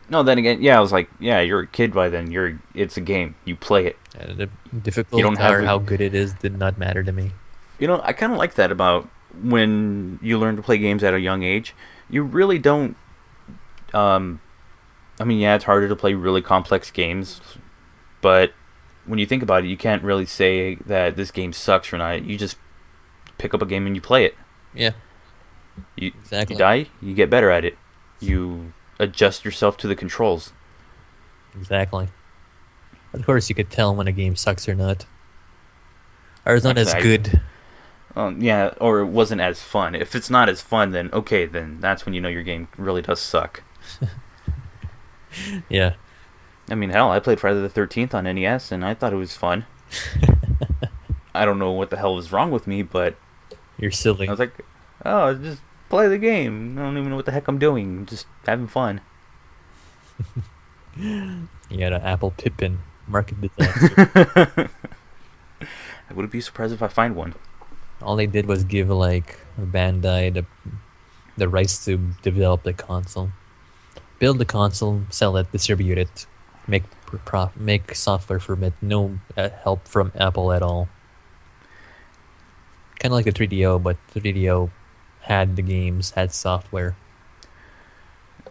No, then again, yeah, I was like, yeah, you're a kid by then. It's a game. You play it. The difficulty don't have or it- how good it is did not matter to me. I kind of like that about when you learn to play games at a young age. You really don't. I mean, yeah, it's harder to play really complex games, but when you think about it, you can't really say that this game sucks or not. You just pick up a game and you play it. Yeah, You exactly. you die, you get better at it. You adjust yourself to the controls. Exactly. Of course, you could tell when a game sucks or not. Or it's not as Actually, good. Yeah, or it wasn't as fun. If it's not as fun, then okay, then that's when you know your game really does suck. Yeah. I mean, hell, I played Friday the 13th on NES, and I thought it was fun. I don't know what the hell was wrong with me, but You're silly. I was like, oh, just play the game. I don't even know what the heck I'm doing. I'm just having fun. You got an Apple Pippin. Market disaster. I wouldn't be surprised if I find one. All they did was give like Bandai the rights to develop the console, build the console, sell it, distribute it, make software from it. No help from Apple at all. Kind of like the 3DO, but the 3DO had the games, had software.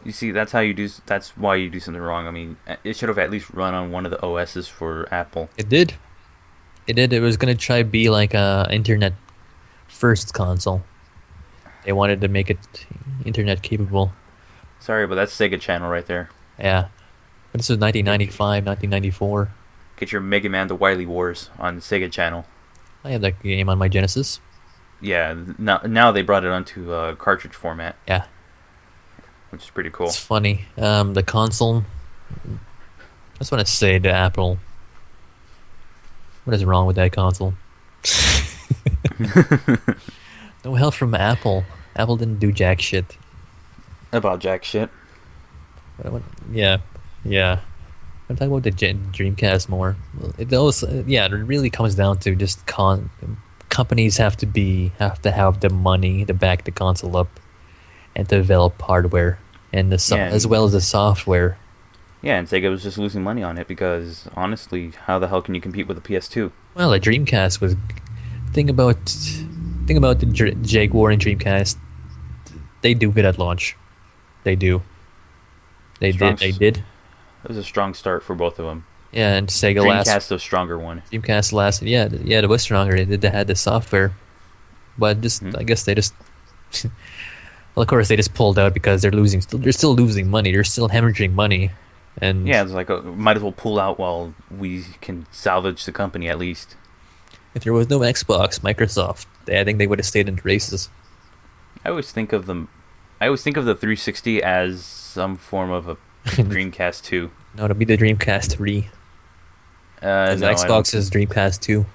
You see, that's how you do. That's why you do something wrong. I mean, it should have at least run on one of the OSs for Apple. It did. It did. It was gonna try be like a internet first console. They wanted to make it internet capable. Sorry, but that's Sega Channel right there. Yeah. But this was 1995, 1994. Get your Mega Man: The Wily Wars on Sega Channel. I had that game on my Genesis. Yeah, now they brought it onto cartridge format, Yeah. which is pretty cool. It's funny. The console. I just want to say to Apple, what is wrong with that console? No help from Apple. Apple didn't do jack shit. About jack shit. Yeah, yeah. I'm talking about the Dreamcast more. It really comes down to just companies have to have the money to back the console up and to develop hardware and as well as the software. Yeah, and Sega was just losing money on it because honestly, how the hell can you compete with the PS2? Well, the Dreamcast was thing about the Jaguar and Dreamcast. They do good at launch. They do. They did. It was a strong start for both of them. Yeah, and Sega Dreamcast, the stronger one. Dreamcast lasted. Yeah, it was stronger. They had the software, but I guess they just. Well, of course, they just pulled out because they're losing. They're still losing money. They're still hemorrhaging money, and yeah, it's like might as well pull out while we can salvage the company at least. If there was no Xbox, Microsoft, I think they would have stayed in the races. I always think of the 360 as some form of a Dreamcast 2. No, it'll be the Dreamcast 3. No, Xbox is Dreamcast 2.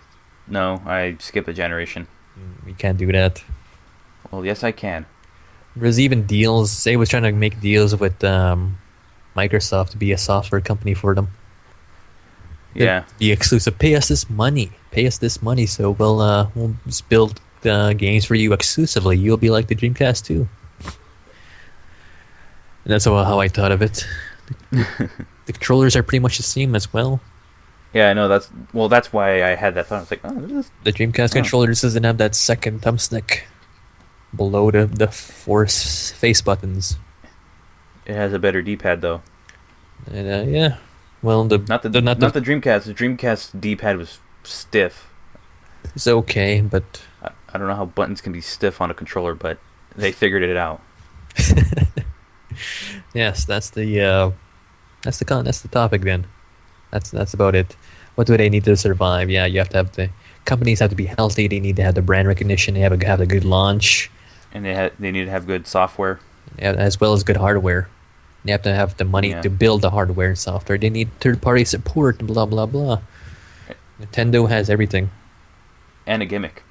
No, I skip a generation. We can't do that. Well, yes, I can. There's even deals. Sega was trying to make deals with Microsoft to be a software company for them. Yeah. Be exclusive. Pay us this money. So we'll just build games for you exclusively. You'll be like the Dreamcast 2. And that's how I thought of it. The controllers are pretty much the same as well. Yeah, I know. That's why I had that thought. I was like, oh, this is... The Dreamcast controller just doesn't have that second thumbstick below the force face buttons. It has a better D-pad though. And yeah, well, not the Dreamcast. The Dreamcast D-pad was stiff. It's okay, but I don't know how buttons can be stiff on a controller, but they figured it out. Yes, that's the topic then. That's about it. What do they need to survive? Yeah, you have to have companies have to be healthy. They need to have the brand recognition. They have a good launch, and they need to have good software, as well as good hardware. They have to have the money to build the hardware and software. They need third-party support and blah blah blah. Nintendo has everything and a gimmick.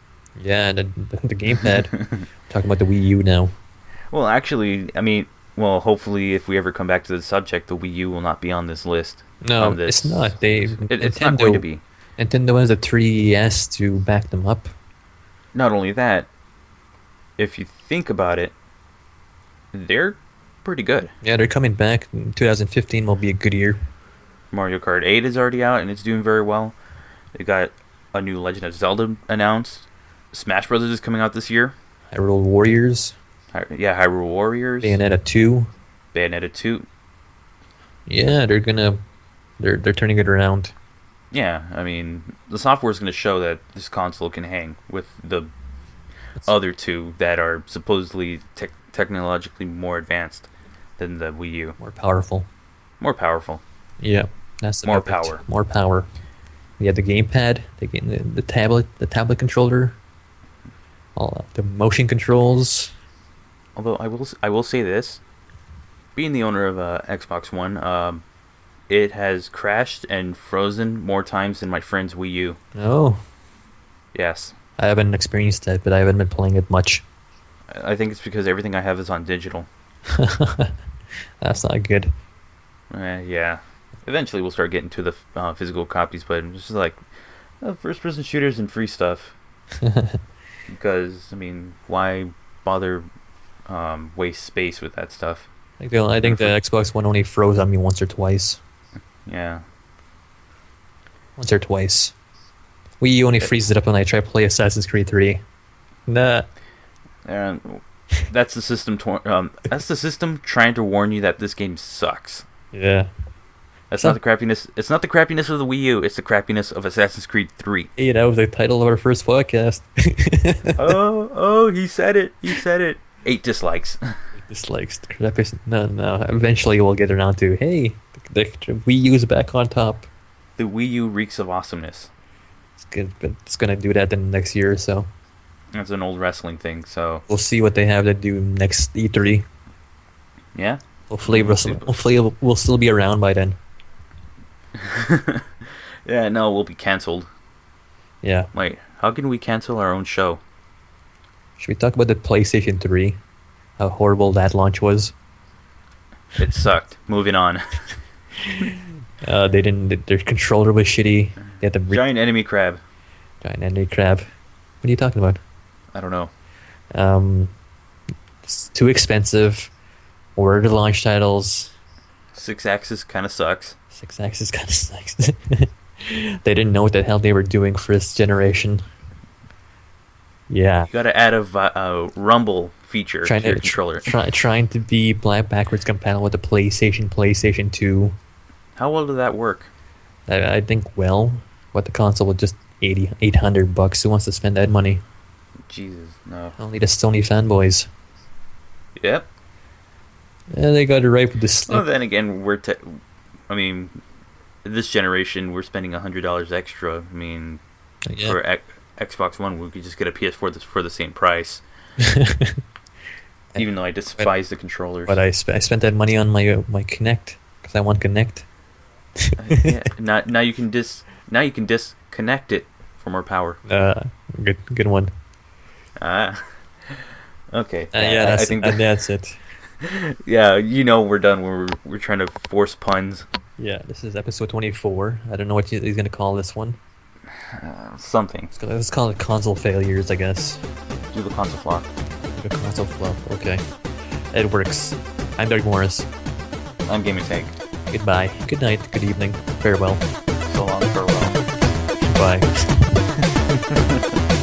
Yeah, the gamepad. Talking about the Wii U now. Well, actually, I mean, hopefully, if we ever come back to the subject, the Wii U will not be on this list. No, it's not. It's not going to be. Nintendo has a 3DS to back them up. Not only that, if you think about it, they're pretty good. Yeah, they're coming back. 2015 will be a good year. Mario Kart 8 is already out, and it's doing very well. They got a new Legend of Zelda announced. Smash Brothers is coming out this year. Hyrule Warriors. Yeah, Hyrule Warriors. Bayonetta 2. Bayonetta 2. Yeah, they're turning it around. Yeah, I mean, the software is going to show that this console can hang with the other two that are supposedly technologically more advanced than the Wii U. More powerful. Yeah, that's more power. More power. We had the gamepad, the tablet controller, all the motion controls. Although I will say this, being the owner of Xbox One, it has crashed and frozen more times than my friend's Wii U. Oh. Yes. I haven't experienced that, but I haven't been playing it much. I think it's because everything I have is on digital. That's not good. Yeah. Eventually we'll start getting to the physical copies, but it's just like first-person shooters and free stuff. Because, I mean, why bother waste space with that stuff? I think the Xbox One only froze on me once or twice. Yeah. Once or twice. Wii U only freezes it up when I try to play Assassin's Creed 3. Nah. And that's the system. That's the system trying to warn you that this game sucks. Yeah. That's not the crappiness. It's not the crappiness of the Wii U. It's the crappiness of Assassin's Creed 3. Hey, that was the title of our first podcast. Oh, he said it. He said it. 8 dislikes. Dislikes. No. Eventually we'll get around to, hey, the Wii U's back on top. The Wii U reeks of awesomeness. It's good, but it's gonna do that in the next year or so. That's an old wrestling thing, so... We'll see what they have to do next E3. Yeah? Hopefully we'll still be around by then. Yeah, no, we'll be cancelled. Yeah. Wait, how can we cancel our own show? Should we talk about the PlayStation 3? How horrible that launch was. It sucked. Moving on. They didn't. Their controller was shitty. They had the Giant enemy crab. giant enemy crab. What are you talking about? I don't know. It's too expensive. Order the launch titles. 6-axis kind of sucks. 6-axis kind of sucks. They didn't know what the hell they were doing for this generation. Yeah. You gotta add a rumble feature to your controller. Trying to be backwards compatible with the PlayStation 2. How well did that work? I think well, what the console was just $800. Who wants to spend that money? Jesus, no. Only the Sony fanboys. Yep. Yeah, they got it right with this. Well, then again, I mean, this generation, we're spending $100 extra. I mean, Yeah. for Xbox One, we could just get a PS4 for the same price. Even though I despise the controllers. But I spent that money on my Kinect because I want Kinect. Yeah, now you can disconnect it for more power. Good one. Okay. Yeah, I think that's it. Yeah, we're done. We're trying to force puns. Yeah, this is episode 24. I don't know what he's gonna call this one. Something. Let's call it console failures, I guess. Do the console flop. The console flop. Okay, it works. I'm Dark Morris. I'm GaminTank. Goodbye. Good night. Good evening. Farewell. So long, farewell. Bye.